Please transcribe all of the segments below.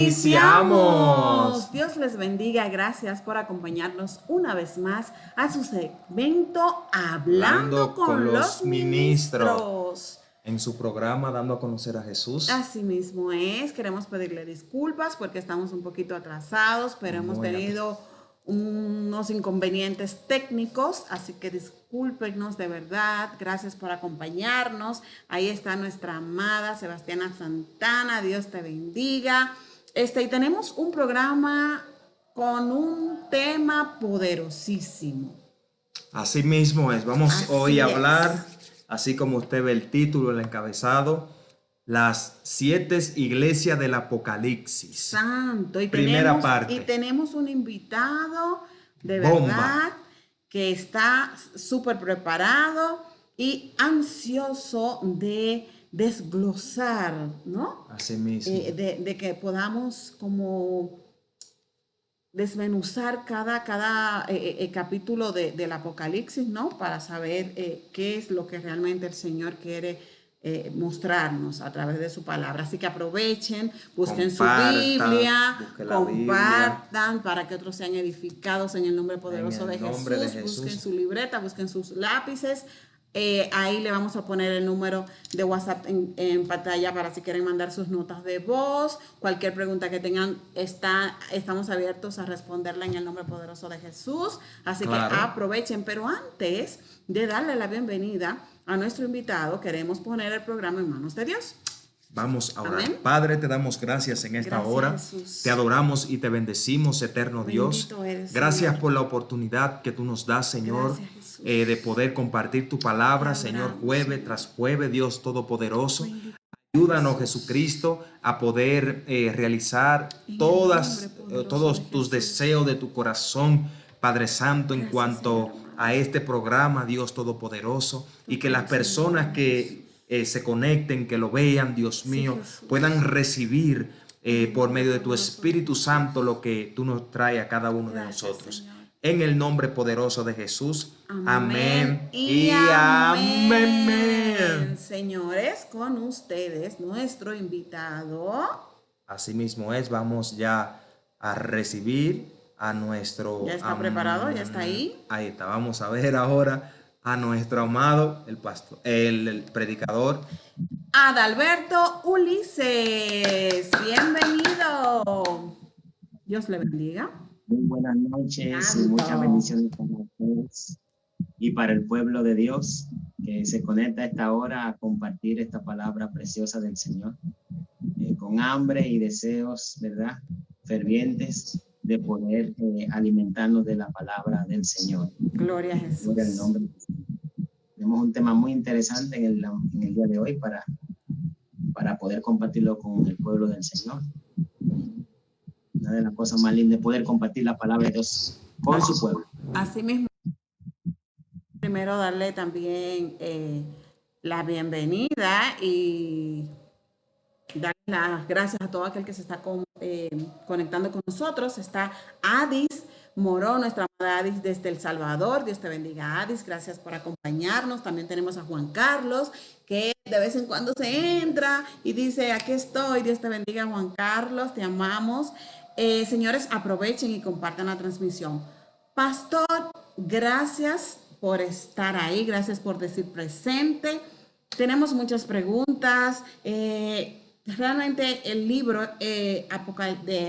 Iniciamos. Dios les bendiga. Gracias por acompañarnos una vez más a su segmento Hablando con los Ministros. En su programa Dando a Conocer a Jesús. Así mismo es. Queremos pedirle disculpas porque estamos un poquito atrasados, pero hemos tenido unos inconvenientes técnicos, así que discúlpenos de verdad. Gracias por acompañarnos. Ahí está nuestra amada Sebastiana Santana. Dios te bendiga. Y tenemos un programa con un tema poderosísimo. Así mismo es. Vamos hoy a hablar, así como usted ve el título, el encabezado, las 7 iglesias del Apocalipsis. Santo. Primera parte. Y tenemos un invitado de Bomba. verdad que está súper preparado y ansioso de desglosar, ¿no? Así mismo. De que podamos como desmenuzar cada capítulo del Apocalipsis, ¿no? Para saber qué es lo que realmente el Señor quiere mostrarnos a través de su palabra. Así que aprovechen, busquen su Biblia, compartan para que otros sean edificados en el nombre poderoso de Jesús. Busquen su libreta, busquen sus lápices. Ahí le vamos a poner el número de WhatsApp en pantalla para si quieren mandar sus notas de voz. Cualquier pregunta que tengan, estamos abiertos a responderla en el nombre poderoso de Jesús. Así que aprovechen. Pero antes de darle la bienvenida a nuestro invitado, queremos poner el programa en manos de Dios. Vamos a orar. Amén. Padre, te damos gracias en esta hora. Jesús. Te adoramos y te bendecimos, eterno Dios. Eres, gracias Señor, por la oportunidad que tú nos das, Señor, gracias, de poder compartir tu palabra, Señor, jueves tras jueves, Dios Todopoderoso. Ayúdanos, Jesucristo, a poder realizar todos tus deseos de tu corazón, Padre Santo, en cuanto a este programa, Dios Todopoderoso, y que las personas que se conecten, que lo vean, Dios mío, puedan recibir por medio de tu Espíritu Santo lo que tú nos traes a cada uno de nosotros. Señor. En el nombre poderoso de Jesús. Amén. Y amén. Señores, con ustedes, nuestro invitado. Así mismo es, vamos ya a recibir a nuestro... ¿Ya está preparado? ¿Ya está ahí? Ahí está, vamos a ver ahora a nuestro amado, el pastor, el predicador. Adalberto Ulises, bienvenido. Dios le bendiga. Muy buenas noches y muchas bendiciones para ustedes y para el pueblo de Dios que se conecta a esta hora a compartir esta palabra preciosa del Señor, con hambre y deseos, ¿verdad?, fervientes de poder alimentarnos de la palabra del Señor. Gloria a Jesús. Gloria al nombre de Jesús. Tenemos un tema muy interesante en el día de hoy para poder compartirlo con el pueblo del Señor. Una de las cosas más lindas es poder compartir la palabra de Dios con su pueblo. Así mismo, primero darle también la bienvenida y dar las gracias a todo aquel que se está conectando con nosotros. Está Adis Morón, nuestra amada Adis desde El Salvador. Dios te bendiga, Adis. Gracias por acompañarnos. También tenemos a Juan Carlos, que de vez en cuando se entra y dice, aquí estoy. Dios te bendiga, Juan Carlos. Te amamos. Señores, aprovechen y compartan la transmisión. Pastor, gracias por estar ahí. Gracias por decir presente. Tenemos muchas preguntas. Realmente el libro de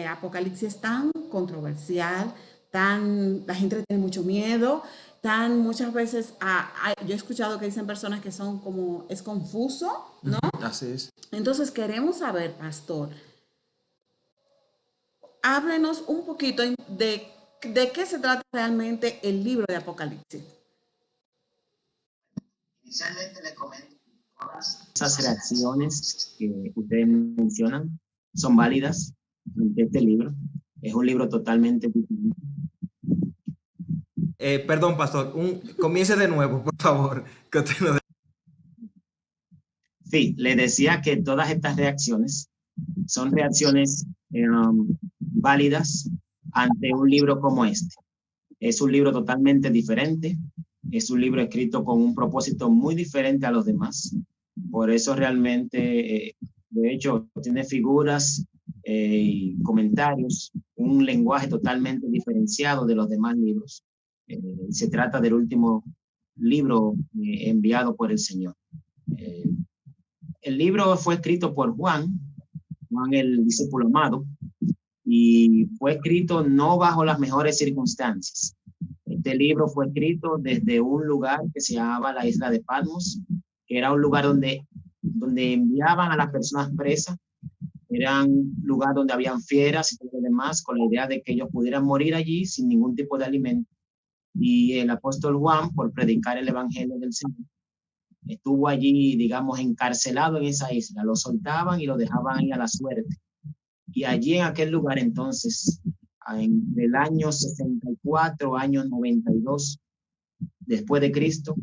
Apocalipsis es tan controversial, la gente tiene mucho miedo, muchas veces yo he escuchado que dicen personas que son como, es confuso, ¿no? Así es. Entonces queremos saber, pastor, háblenos un poquito de qué se trata realmente el libro de Apocalipsis. Inicialmente le comento. Esas reacciones que ustedes mencionan son válidas de este libro. Es un libro totalmente diferente. Perdón, pastor, comience de nuevo, por favor. Sí, le decía que todas estas reacciones son reacciones válidas ante un libro como este. Es un libro totalmente diferente. Es un libro escrito con un propósito muy diferente a los demás. Por eso realmente, de hecho, tiene figuras y comentarios, un lenguaje totalmente diferenciado de los demás libros. Se trata del último libro enviado por el Señor. El libro fue escrito por Juan el discípulo amado, y fue escrito no bajo las mejores circunstancias. Este libro fue escrito desde un lugar que se llamaba la isla de Patmos, que era un lugar donde enviaban a las personas presas. Era un lugar donde habían fieras y todo lo demás, con la idea de que ellos pudieran morir allí sin ningún tipo de alimento. Y el apóstol Juan, por predicar el evangelio del Señor, estuvo allí, digamos, encarcelado en esa isla. Lo soltaban y lo dejaban ahí a la suerte. Y allí en aquel lugar entonces, entre el año 64, año 92, después de Cristo,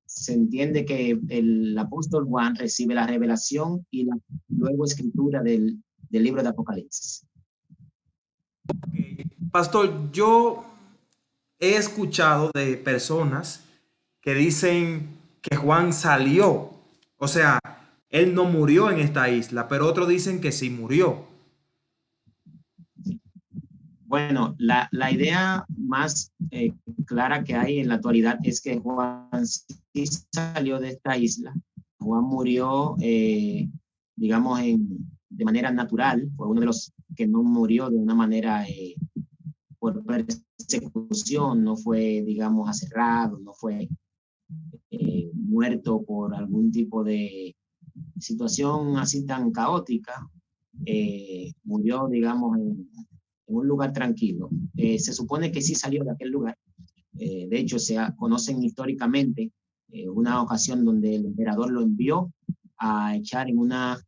se entiende que el apóstol Juan recibe la revelación y la luego escritura del libro de Apocalipsis. Pastor, yo he escuchado de personas que dicen que Juan salió, o sea, él no murió en esta isla, pero otros dicen que sí murió. Bueno, la idea más clara que hay en la actualidad es que Juan sí salió de esta isla. Juan murió, digamos, de manera natural. Fue uno de los que no murió de una manera por persecución, no fue, digamos, aserrado, no fue muerto por algún tipo de situación así tan caótica. Murió, digamos, en un lugar tranquilo. Se supone que sí salió de aquel lugar. De hecho, conocen históricamente una ocasión donde el emperador lo envió a echar en una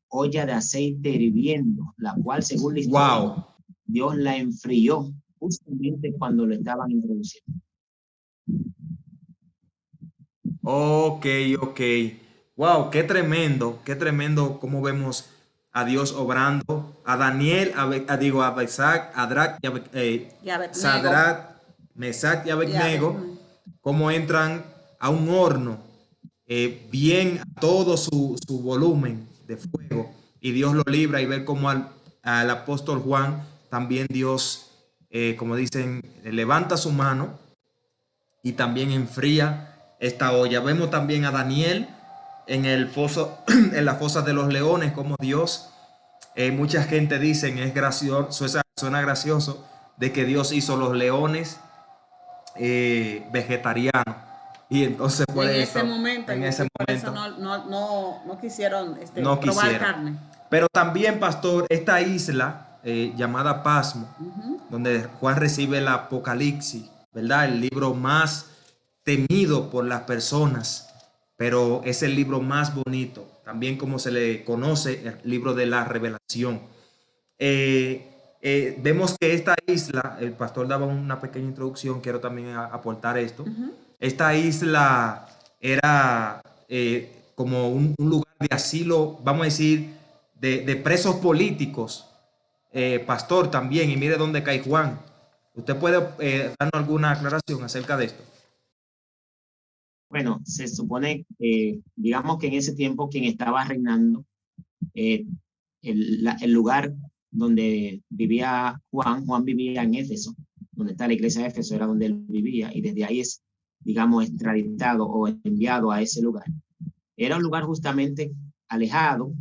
olla de aceite hirviendo, la cual, según la historia, Wow. Dios la enfrió justamente cuando lo estaban introduciendo. Ok. Wow, qué tremendo cómo vemos a Dios obrando, a Daniel, a Mesach, a Sadrach, Mesach y Abednego, cómo entran a un horno bien a todo su volumen de fuego, y Dios lo libra, y ver cómo al apóstol Juan también Dios, como dicen, levanta su mano y también enfría esta olla. Vemos también a Daniel en el foso, en la fosa de los leones, como Dios, mucha gente dicen, es gracioso, suena gracioso, de que Dios hizo los leones vegetarianos. Y entonces por en eso, ese momento, en ese por eso momento no quisieron no probar quisieron. carne. Pero también, pastor, esta isla llamada Pasmo, donde Juan recibe el Apocalipsis, ¿verdad? El libro más temido por las personas, pero es el libro más bonito, también como se le conoce, el libro de la revelación. Vemos que esta isla, el pastor daba una pequeña introducción, quiero también aportar esto. Esta isla era como un lugar de asilo, vamos a decir, de presos políticos, pastor también, y mire dónde cae Juan. ¿Usted puede darnos alguna aclaración acerca de esto? Bueno, se supone, digamos que en ese tiempo quien estaba reinando, el lugar donde vivía Juan vivía en Éfeso, donde está la iglesia de Éfeso, era donde él vivía, y desde ahí es, digamos, extraditado o enviado a ese lugar. Era un lugar justamente alejado,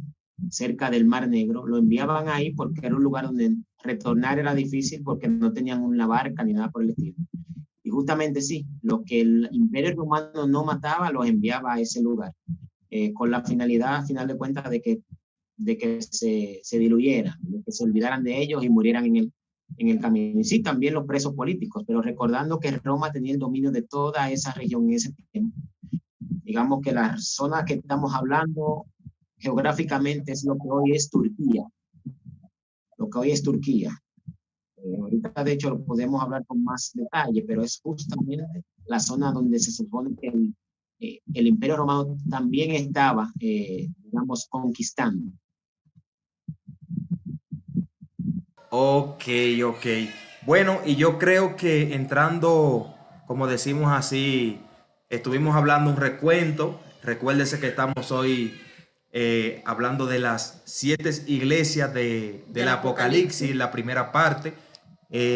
cerca del Mar Negro. Lo enviaban ahí porque era un lugar donde retornar era difícil porque no tenían una barca ni nada por el estilo. Y justamente sí, lo que el Imperio Romano no mataba, los enviaba a ese lugar, con la finalidad, a final de cuentas, de que se diluyeran, de que se olvidaran de ellos y murieran en el camino. Y sí, también los presos políticos, pero recordando que Roma tenía el dominio de toda esa región en ese tiempo. Digamos que la zona que estamos hablando geográficamente es lo que hoy es Turquía. Lo que hoy es Turquía. Ahorita, de hecho, lo podemos hablar con más detalle, pero es justamente la zona donde se supone que el Imperio Romano también estaba, digamos, conquistando. Ok. Bueno, y yo creo que entrando, como decimos así, estuvimos hablando un recuento. Recuérdese que estamos hoy hablando de las 7 iglesias del Apocalipsis, la primera parte.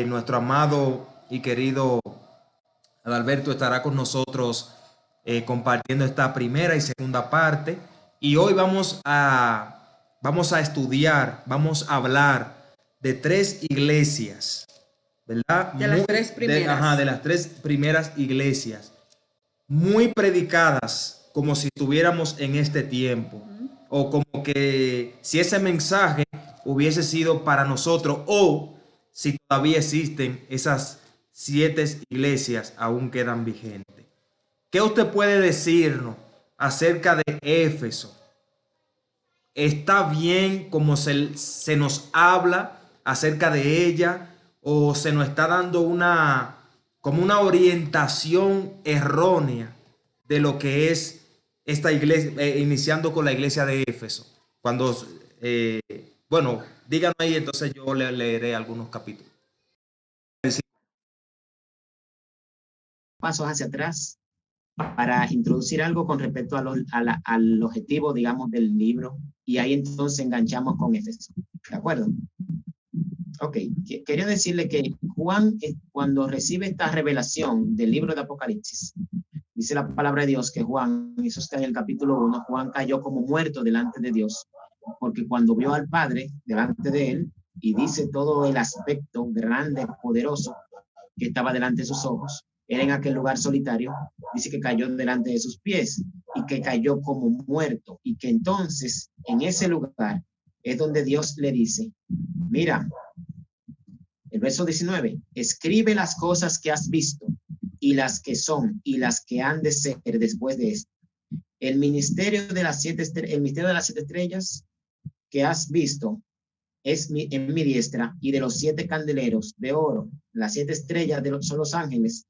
Nuestro amado y querido Adalberto estará con nosotros compartiendo esta primera y segunda parte. Y hoy vamos a estudiar, vamos a hablar de 3 iglesias, ¿verdad? De las 3 primeras. De las 3 primeras iglesias, muy predicadas, como si estuviéramos en este tiempo, o como que si ese mensaje hubiese sido para nosotros, o si todavía existen esas 7 iglesias, aún quedan vigentes. ¿Qué usted puede decirnos acerca de Éfeso? ¿Está bien como se nos habla acerca de ella, o se nos está dando como una orientación errónea de lo que es esta iglesia, iniciando con la iglesia de Éfeso? Cuando, bueno, díganme ahí, entonces yo le leeré algunos capítulos. Pasos hacia atrás para introducir algo con respecto al objetivo, digamos, del libro, y ahí entonces enganchamos con Éfeso. ¿De acuerdo? Ok, quería decirle que Juan, cuando recibe esta revelación del libro de Apocalipsis, dice la palabra de Dios que Juan, eso está en el capítulo 1, Juan cayó como muerto delante de Dios, porque cuando vio al Padre delante de él, y dice todo el aspecto grande, poderoso, que estaba delante de sus ojos, él en aquel lugar solitario, dice que cayó delante de sus pies, y que cayó como muerto, y que entonces, en ese lugar, es donde Dios le dice, mira, el verso 19, escribe las cosas que has visto, y las que son, y las que han de ser después de esto. El misterio de las 7 estrellas que has visto es en mi diestra, y de los 7 candeleros de oro, las 7 estrellas son los ángeles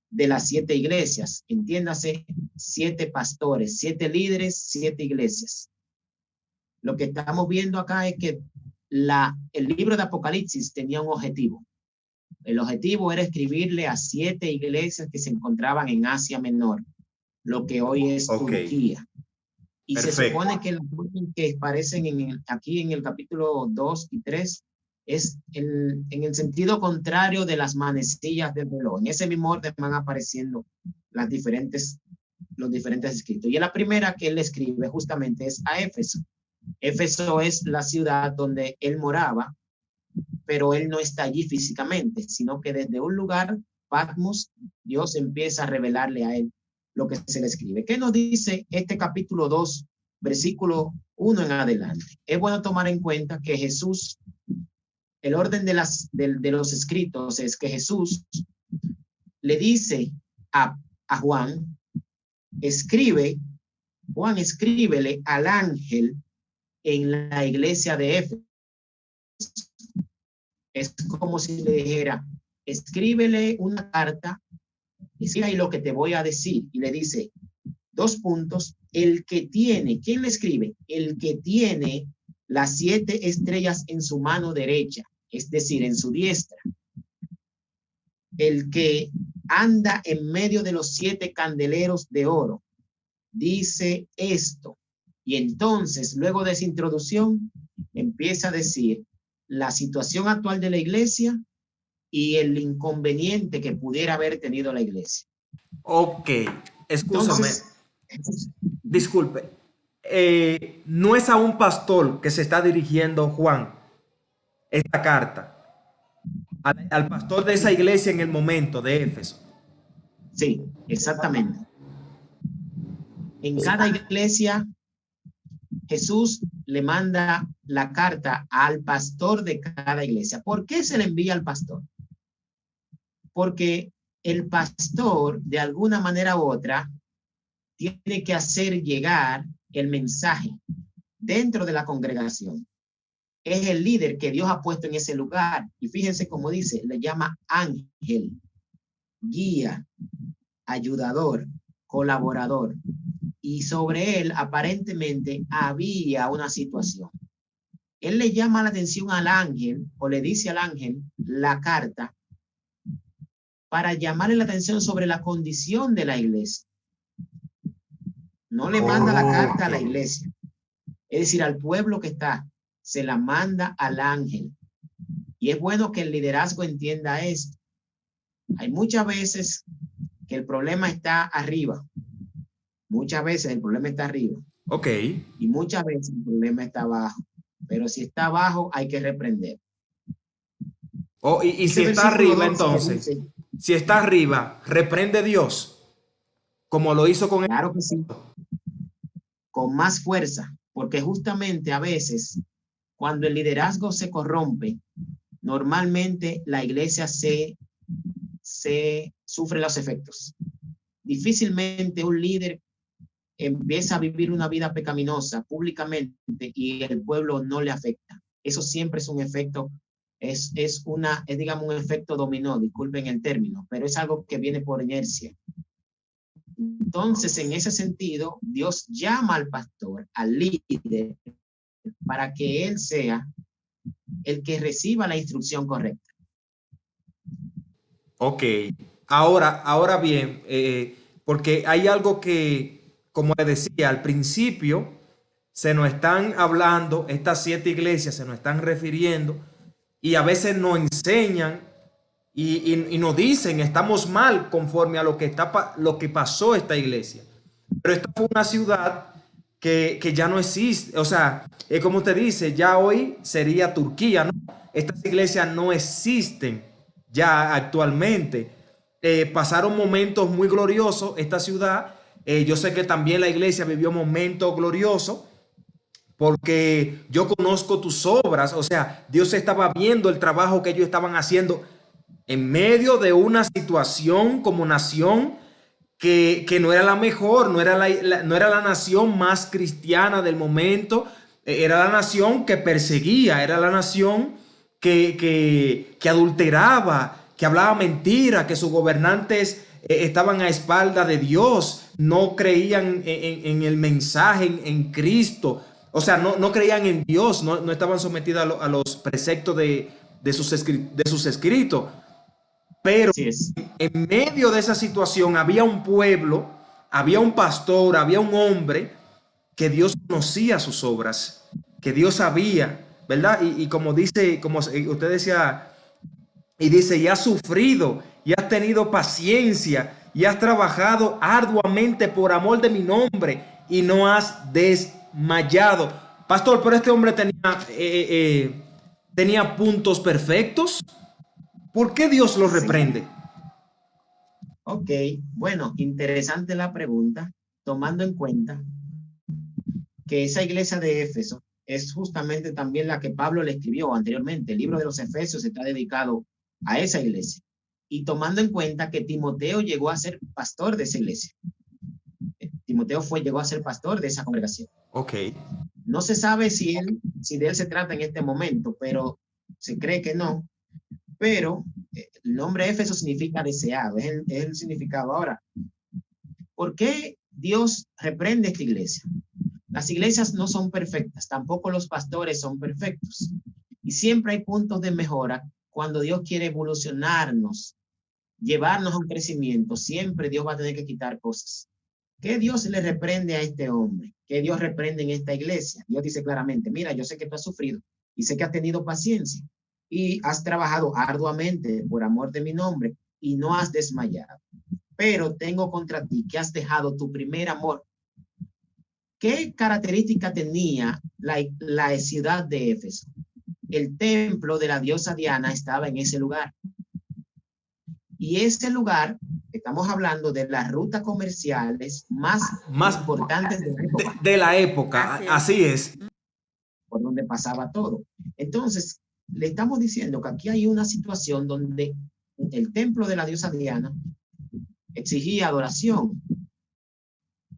de las 7 iglesias, entiéndase, 7 pastores, 7 líderes, 7 iglesias. Lo que estamos viendo acá es que el libro de Apocalipsis tenía un objetivo. El objetivo era escribirle a 7 iglesias que se encontraban en Asia Menor, lo que hoy es Turquía. Y perfecto. Se supone que las que aparecen aquí en el capítulo 2 y 3 es en el sentido contrario de las manecillas del reloj. En ese mismo orden van apareciendo los diferentes escritos. Y la primera que él escribe justamente es a Éfeso. Éfeso es la ciudad donde él moraba, pero él no está allí físicamente, sino que desde un lugar, Patmos, Dios empieza a revelarle a él lo que se le escribe. ¿Qué nos dice este capítulo 2, versículo 1 en adelante? Es bueno tomar en cuenta que Jesús, el orden de los escritos es que Jesús le dice a Juan, Juan, escríbele al ángel en la iglesia de Éfeso. Es como si le dijera, escríbele una carta, escribe ahí lo que te voy a decir, y le dice, 2 puntos, el que tiene, ¿quién le escribe? El que tiene las 7 estrellas en su mano derecha, es decir, en su diestra. El que anda en medio de los 7 candeleros de oro, dice esto. Y entonces, luego de esa introducción, empieza a decir la situación actual de la iglesia y el inconveniente que pudiera haber tenido la iglesia. Ok, escúchame. Disculpe. No es a un pastor que se está dirigiendo Juan esta carta. Al pastor de esa iglesia en el momento de Éfeso. Sí, exactamente. En cada iglesia, Jesús le manda la carta al pastor de cada iglesia. ¿Por qué se le envía al pastor? Porque el pastor, de alguna manera u otra, tiene que hacer llegar el mensaje dentro de la congregación. Es el líder que Dios ha puesto en ese lugar. Y fíjense cómo dice, le llama ángel, guía, ayudador, colaborador. Y sobre él aparentemente había una situación. Él le llama la atención al ángel, o le dice al ángel la carta, para llamarle la atención sobre la condición de la iglesia. No le manda la carta a la iglesia. Es decir, al pueblo que está, se la manda al ángel. Y es bueno que el liderazgo entienda esto. Hay muchas veces que el problema está arriba. Muchas veces el problema está arriba. Ok. Y muchas veces el problema está abajo. Pero si está abajo, hay que reprender. Y si está arriba, entonces, dice, si está arriba, reprende Dios, como lo hizo con él. Claro que sí. Con más fuerza. Porque justamente a veces, cuando el liderazgo se corrompe, normalmente la iglesia se sufre los efectos. Difícilmente un líder empieza a vivir una vida pecaminosa públicamente y el pueblo no le afecta. Eso siempre es un efecto, es digamos un efecto dominó, disculpen el término, pero es algo que viene por inercia. Entonces, en ese sentido, Dios llama al pastor, al líder, para que él sea el que reciba la instrucción correcta. Ok. Ahora bien, porque hay algo que, como les decía, al principio se nos están hablando, estas 7 iglesias se nos están refiriendo y a veces nos enseñan y nos dicen estamos mal conforme a lo que pasó esta iglesia. Pero esta fue una ciudad que ya no existe. O sea, como usted dice, ya hoy sería Turquía, ¿no? Estas iglesias no existen ya actualmente. Pasaron momentos muy gloriosos esta ciudad. Yo sé que también la iglesia vivió momentos gloriosos porque yo conozco tus obras. O sea, Dios estaba viendo el trabajo que ellos estaban haciendo en medio de una situación como nación que no era la mejor, no era no era la nación más cristiana del momento, era la nación que perseguía, era la nación que adulteraba, que hablaba mentira, que sus gobernantes estaban a espalda de Dios, no creían en el mensaje, en Cristo, o sea, no creían en Dios, no estaban sometidos a los preceptos de sus escritos. Pero en medio de esa situación había un pueblo, había un pastor, había un hombre que Dios conocía sus obras, que Dios sabía, ¿verdad? Y como dice, como usted decía, y dice, y has sufrido, y has tenido paciencia, y has trabajado arduamente por amor de mi nombre, y no has desmayado. Pastor, pero este hombre tenía puntos perfectos. ¿Por qué Dios los reprende? Ok, bueno, interesante la pregunta, tomando en cuenta que esa iglesia de Éfeso es justamente también la que Pablo le escribió anteriormente. El libro de los Efesios está dedicado a esa iglesia. Y tomando en cuenta que Timoteo llegó a ser pastor de esa iglesia. Timoteo llegó a ser pastor de esa congregación. Ok. No se sabe si de él se trata en este momento, pero se cree que no. Pero el nombre Éfeso significa deseado, es el significado. Ahora, ¿por qué Dios reprende esta iglesia? Las iglesias no son perfectas, tampoco los pastores son perfectos. Y siempre hay puntos de mejora cuando Dios quiere evolucionarnos, llevarnos a un crecimiento. Siempre Dios va a tener que quitar cosas. ¿Qué Dios le reprende a este hombre? ¿Qué Dios reprende en esta iglesia? Dios dice claramente, mira, yo sé que tú has sufrido y sé que has tenido paciencia y has trabajado arduamente por amor de mi nombre y no has desmayado. Pero tengo contra ti que has dejado tu primer amor. ¿Qué característica tenía la ciudad de Éfeso? El templo de la diosa Diana estaba en ese lugar. Y ese lugar, estamos hablando de las rutas comerciales más importantes de la época. Así es. Por donde pasaba todo. Entonces, le estamos diciendo que aquí hay una situación donde el templo de la diosa Diana exigía adoración.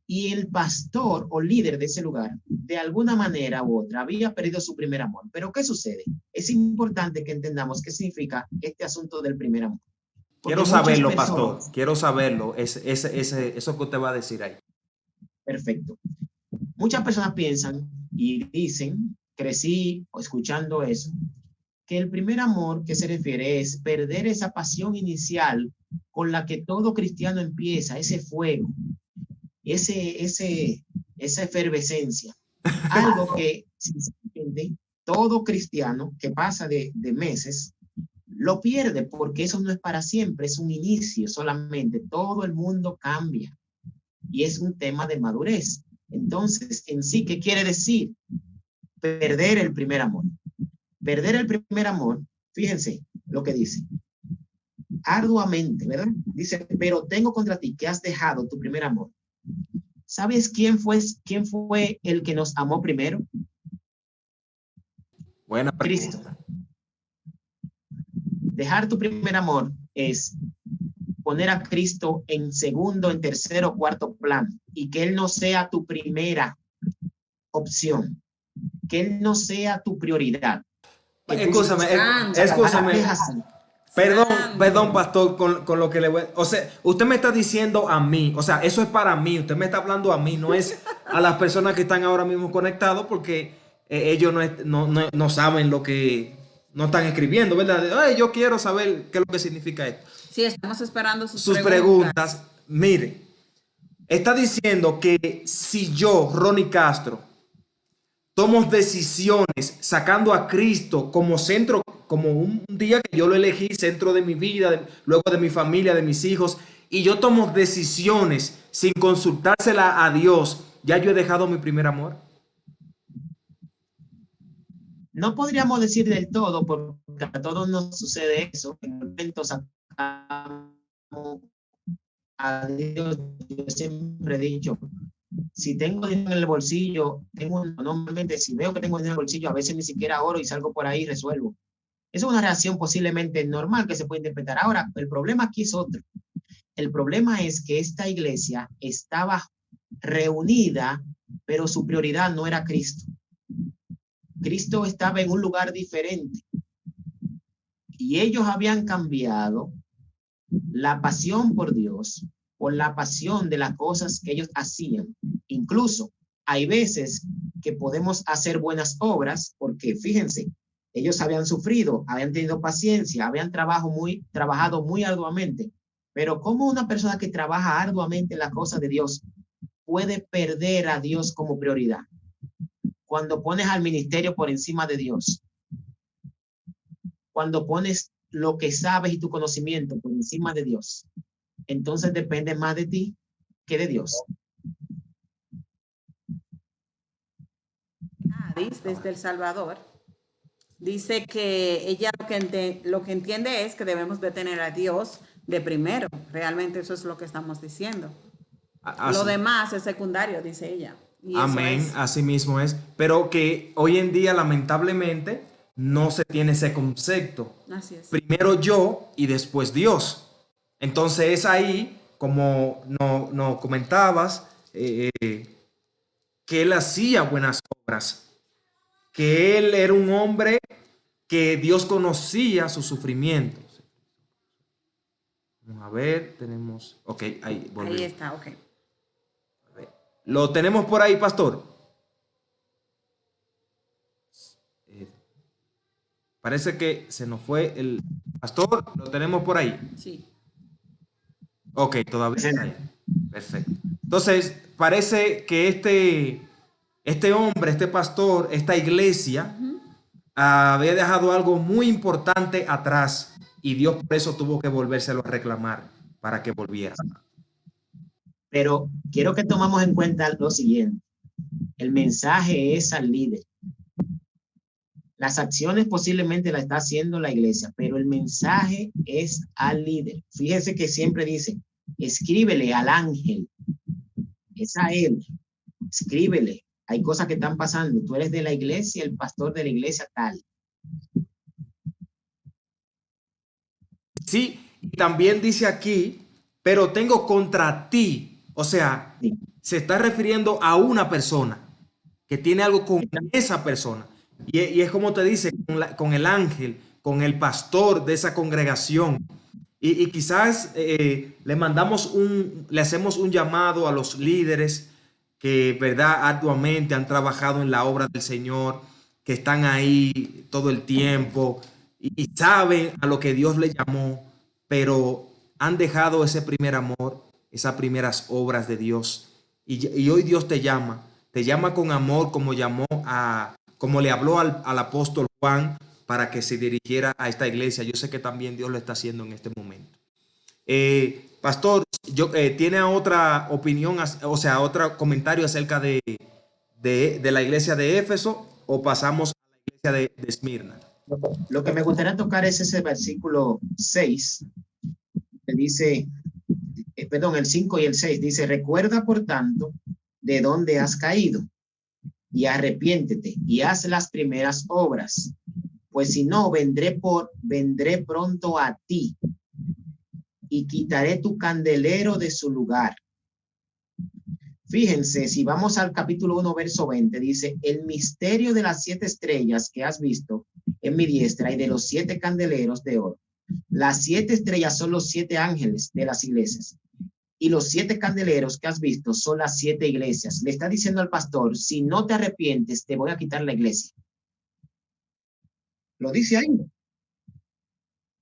Y el pastor o líder de ese lugar, de alguna manera u otra, había perdido su primer amor. Pero ¿qué sucede? Es importante que entendamos qué significa este asunto del primer amor. Quiero saberlo, pastor. Quiero saberlo. Eso que usted va a decir ahí. Perfecto. Muchas personas piensan y dicen, crecí escuchando eso, que el primer amor que se refiere es perder esa pasión inicial con la que todo cristiano empieza, ese fuego, esa efervescencia. Algo que, sinceramente, todo cristiano que pasa de meses lo pierde, porque eso no es para siempre, es un inicio solamente. Todo el mundo cambia y es un tema de madurez. Entonces, en sí, ¿qué quiere decir? Perder el primer amor. Perder el primer amor, fíjense lo que dice. Arduamente, ¿verdad? Dice, pero tengo contra ti que has dejado tu primer amor. ¿Sabes quién fue el que nos amó primero? Buena Cristo. pregunta. Dejar tu primer amor es poner a Cristo en segundo, en tercero, cuarto plano, y que Él no sea tu primera opción, que Él no sea tu prioridad. Escúchame, perdón, pastor, con lo que le voy. O sea, usted me está diciendo a mí, o sea, eso es para mí, usted me está hablando a mí, no es a las personas que están ahora mismo conectados, porque ellos no saben lo que, no están escribiendo, ¿verdad? Ay, yo quiero saber qué es lo que significa esto. Sí, estamos esperando Sus preguntas. Mire, está diciendo que si yo, Ronnie Castro, tomo decisiones sacando a Cristo como centro, como un día que yo lo elegí, centro de mi vida, luego de mi familia, de mis hijos, y yo tomo decisiones sin consultársela a Dios, ya yo he dejado mi primer amor. No podríamos decir del todo, porque a todos nos sucede eso. En momentos sacamos a Dios. Yo siempre he dicho, si tengo dinero en el bolsillo, normalmente si veo que tengo dinero en el bolsillo, a veces ni siquiera oro y salgo por ahí y resuelvo. Es una reacción posiblemente normal que se puede interpretar. Ahora, el problema aquí es otro. El problema es que esta iglesia estaba reunida, pero su prioridad no era Cristo. Cristo estaba en un lugar diferente. Y ellos habían cambiado la pasión por Dios por la pasión de las cosas que ellos hacían. Incluso hay veces que podemos hacer buenas obras porque, fíjense, ellos habían sufrido, habían tenido paciencia, habían trabajado muy arduamente. Pero ¿cómo una persona que trabaja arduamente en las cosas de Dios puede perder a Dios como prioridad? Cuando pones al ministerio por encima de Dios, cuando pones lo que sabes y tu conocimiento por encima de Dios, entonces depende más de ti que de Dios. Desde El Salvador, dice que ella lo que entiende es que debemos de tener a Dios de primero. Realmente eso es lo que estamos diciendo. Así. Lo demás es secundario, dice ella. Y amén, así mismo es. Pero que hoy en día, lamentablemente, no se tiene ese concepto. Así es. Primero yo y después Dios. Entonces es ahí, como nos comentabas, que él hacía buenas obras, que él era un hombre que Dios conocía sus sufrimientos. Vamos a ver, tenemos... Ok, ahí volvemos. Ahí está, ok. ¿Lo tenemos por ahí, pastor? Parece que se nos fue el pastor. ¿Lo tenemos por ahí? Sí. Ok, todavía está ahí. Perfecto. Entonces, parece que este hombre, este pastor, esta iglesia, había dejado algo muy importante atrás y Dios por eso tuvo que volvérselo a reclamar para que volviera. Pero quiero que tomemos en cuenta lo siguiente. El mensaje es al líder. Las acciones posiblemente las está haciendo la iglesia, pero el mensaje es al líder. Fíjense que siempre dice, escríbele al ángel. Es a él. Escríbele. Hay cosas que están pasando. Tú eres de la iglesia, el pastor de la iglesia tal. Sí, y también dice aquí, pero tengo contra ti. O sea, sí, se está refiriendo a una persona que tiene algo con esa persona. Y es como te dice, con el ángel, con el pastor de esa congregación. Y quizás le hacemos un llamado a los líderes que, verdad, arduamente han trabajado en la obra del Señor, que están ahí todo el tiempo y saben a lo que Dios les llamó, pero han dejado ese primer amor, esas primeras obras de Dios. Y hoy Dios te llama te llama con amor como le habló al apóstol Juan para que se dirigiera a esta iglesia. Yo sé que también Dios lo está haciendo en este momento. Pastor, ¿tiene otra opinión, o sea, otro comentario acerca de la iglesia de Éfeso, o pasamos a la iglesia de Esmirna? Lo que me gustaría tocar es ese versículo 6, que dice, perdón, el 5 y el 6, dice, recuerda por tanto de dónde has caído y arrepiéntete y haz las primeras obras, pues si no, vendré pronto a ti y quitaré tu candelero de su lugar. Fíjense, si vamos al capítulo 1, verso 20, dice, el misterio de las 7 estrellas que has visto en mi diestra y de los 7 candeleros de oro. Las 7 estrellas son los 7 ángeles de las iglesias y los 7 candeleros que has visto son las 7 iglesias. Le está diciendo al pastor, si no te arrepientes, te voy a quitar la iglesia. Lo dice ahí.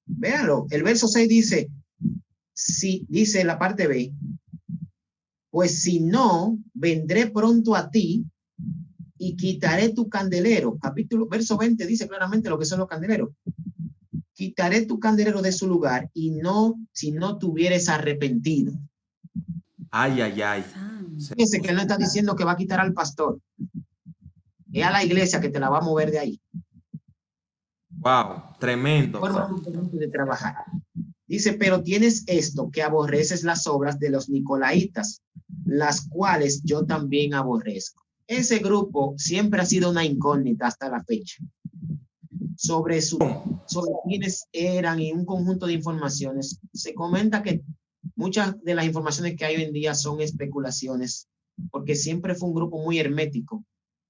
Véanlo. El verso 6 dice, si dice la parte B, pues si no, vendré pronto a ti y quitaré tu candelero. Verso 20 dice claramente lo que son los candeleros. Quitaré tu candelero de su lugar y no, si no te hubieres arrepentido. Ay, ay, ay. Fíjense que él no está diciendo que va a quitar al pastor. Es a la iglesia que te la va a mover de ahí. Wow, tremendo. Forma diferente de trabajar. Dice, pero tienes esto, que aborreces las obras de los nicolaítas, las cuales yo también aborrezco. Ese grupo siempre ha sido una incógnita hasta la fecha. Sobre quiénes eran y un conjunto de informaciones. Se comenta que muchas de las informaciones que hay hoy en día son especulaciones, porque siempre fue un grupo muy hermético,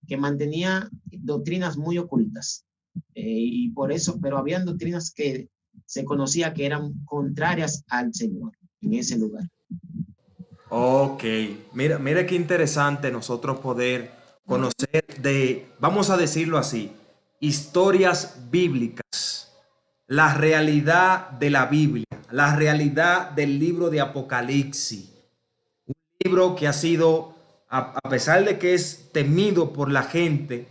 que mantenía doctrinas muy ocultas. Y por eso, pero habían doctrinas que se conocía que eran contrarias al Señor en ese lugar. Ok, mira qué interesante nosotros poder conocer vamos a decirlo así, historias bíblicas, la realidad de la Biblia, la realidad del libro de Apocalipsis, un libro que ha sido, a pesar de que es temido por la gente,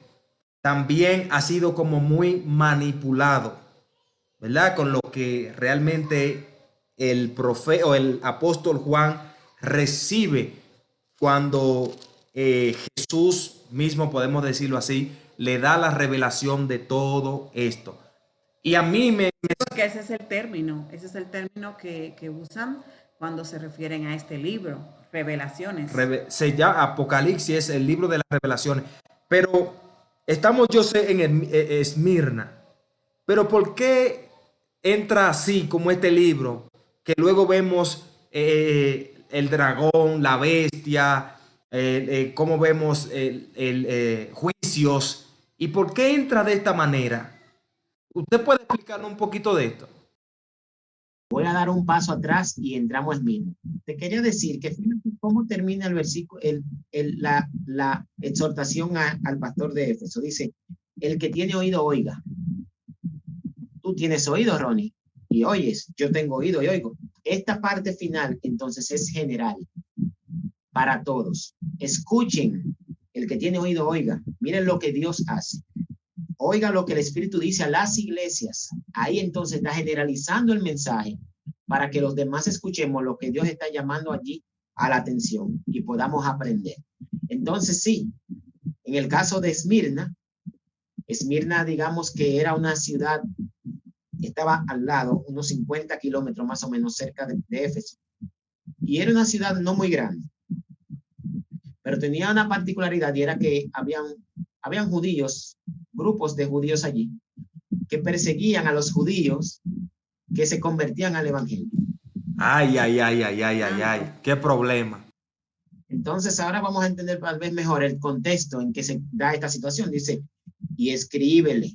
también ha sido como muy manipulado, ¿verdad? Con lo que realmente el profeta o el apóstol Juan recibe cuando Jesús mismo, podemos decirlo así, le da la revelación de todo esto. Y a mí Porque ese es el término que usan cuando se refieren a este libro, revelaciones. Se llama Apocalipsis, es el libro de las revelaciones. Pero estamos, yo sé, en Esmirna. Pero ¿por qué entra así como este libro? Que luego vemos el dragón, la bestia, cómo vemos juicios. ¿Y por qué entra de esta manera? ¿Usted puede explicarnos un poquito de esto? Voy a dar un paso atrás y entramos en mismo. Te quería decir que cómo termina el versículo, la exhortación al pastor de Éfeso. Dice, el que tiene oído, oiga. Tú tienes oído, Ronnie, y oyes. Yo tengo oído y oigo. Esta parte final, entonces, es general para todos. Escuchen. El que tiene oído, oiga. Miren lo que Dios hace. Oiga lo que el Espíritu dice a las iglesias. Ahí entonces está generalizando el mensaje para que los demás escuchemos lo que Dios está llamando allí a la atención y podamos aprender. Entonces sí, en el caso de Esmirna, digamos que era una ciudad, estaba al lado, unos 50 kilómetros más o menos cerca de Éfeso. Y era una ciudad no muy grande, pero tenía una particularidad y era que habían judíos, grupos de judíos allí, que perseguían a los judíos que se convertían al evangelio. Ay, ay, ay, ay, ay, ay, ay, qué problema. Entonces ahora vamos a entender tal vez mejor el contexto en que se da esta situación. Dice, y escríbele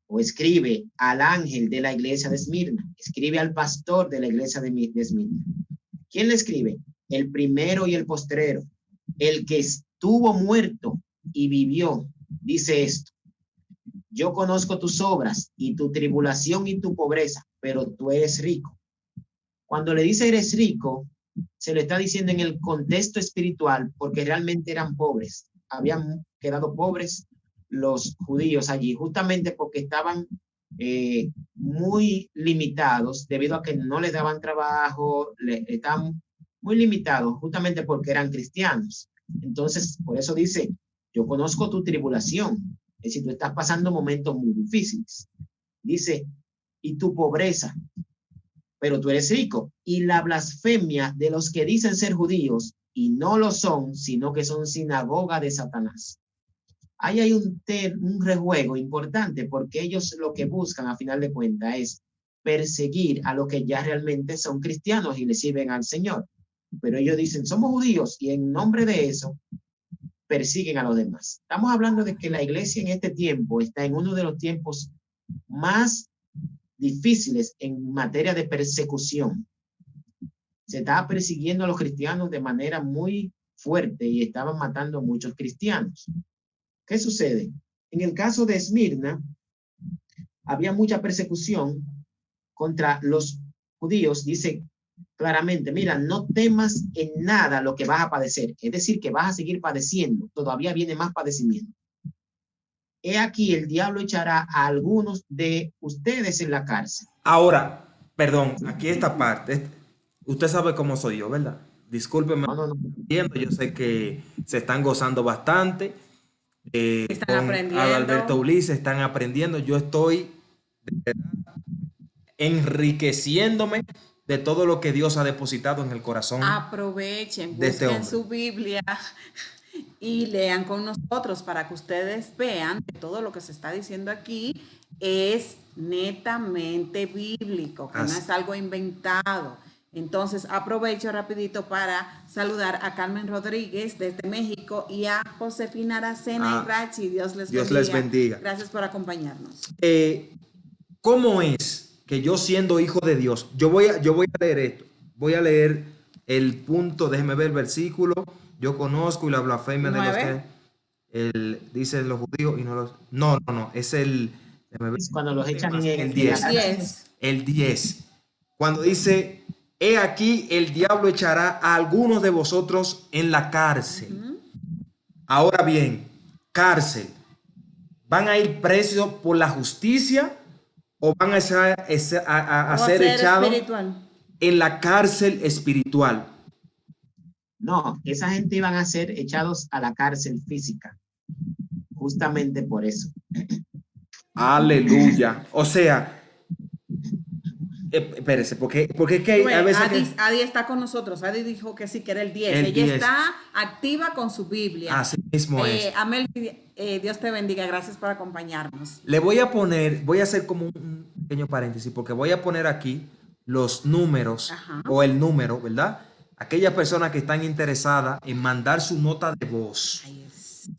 o escribe al ángel de la iglesia de Esmirna, escribe al pastor de la iglesia de Esmirna. ¿Quién le escribe? El primero y el postrero, el que estuvo muerto y vivió, dice esto. Yo conozco tus obras y tu tribulación y tu pobreza, pero tú eres rico. Cuando le dice eres rico, se lo está diciendo en el contexto espiritual porque realmente eran pobres. habían quedado pobres los judíos allí, justamente porque estaban muy limitados debido a que no les daban trabajo, estaban muy limitados justamente porque eran cristianos. Entonces, por eso dice, yo conozco tu tribulación, es decir, tú estás pasando momentos muy difíciles. Dice, y tu pobreza, pero tú eres rico, y la blasfemia de los que dicen ser judíos y no lo son, sino que son sinagoga de Satanás. Ahí hay un rejuego importante, porque ellos lo que buscan a final de cuentas es perseguir a los que ya realmente son cristianos y le sirven al Señor. Pero ellos dicen, somos judíos, y en nombre de eso persiguen a los demás. Estamos hablando de que la iglesia en este tiempo está en uno de los tiempos más difíciles en materia de persecución. Se estaba persiguiendo a los cristianos de manera muy fuerte y estaban matando a muchos cristianos. ¿Qué sucede? En el caso de Esmirna, había mucha persecución contra los judíos. Dice claramente, mira, no temas en nada lo que vas a padecer. Es decir, que vas a seguir padeciendo. Todavía viene más padecimiento. He aquí, el diablo echará a algunos de ustedes en la cárcel. Ahora, perdón, aquí esta parte. Usted sabe cómo soy yo, ¿verdad? Discúlpeme. No. Yo sé que se están gozando bastante. Están Con aprendiendo. Adalberto Ulises están aprendiendo. Yo estoy enriqueciéndome de todo lo que Dios ha depositado en el corazón. Aprovechen, de este busquen hombre. su Biblia y lean con nosotros para que ustedes vean que todo lo que se está diciendo aquí es netamente bíblico, que no es algo inventado. Entonces aprovecho rapidito para saludar a Carmen Rodríguez desde México y a Josefina Aracena y Rachi. Dios les bendiga. Gracias por acompañarnos. ¿Cómo es que yo, siendo hijo de Dios, yo voy a leer esto? Voy a leer el punto, déjeme ver el versículo. Yo conozco y la blasfemia 9. De los que dicen los judíos y no los... No, es el... Es cuando los echan en el 10. El 10. Cuando dice, he aquí el diablo echará a algunos de vosotros en la cárcel. Ahora bien, cárcel. ¿Van a ir presos por la justicia o van a ser echados en la cárcel espiritual? No, esa gente iban a ser echados a la cárcel física, justamente por eso. Aleluya. O sea, espérese, porque es que hay veces Adi está con nosotros. Adi dijo que sí, que era el 10. Ella 10. Está activa con su Biblia. Así mismo es. Amel, Dios te bendiga. Gracias por acompañarnos. Le voy a hacer como un pequeño paréntesis, porque voy a poner aquí los números. Ajá. O el número, ¿verdad? Aquellas personas que están interesadas en mandar su nota de voz.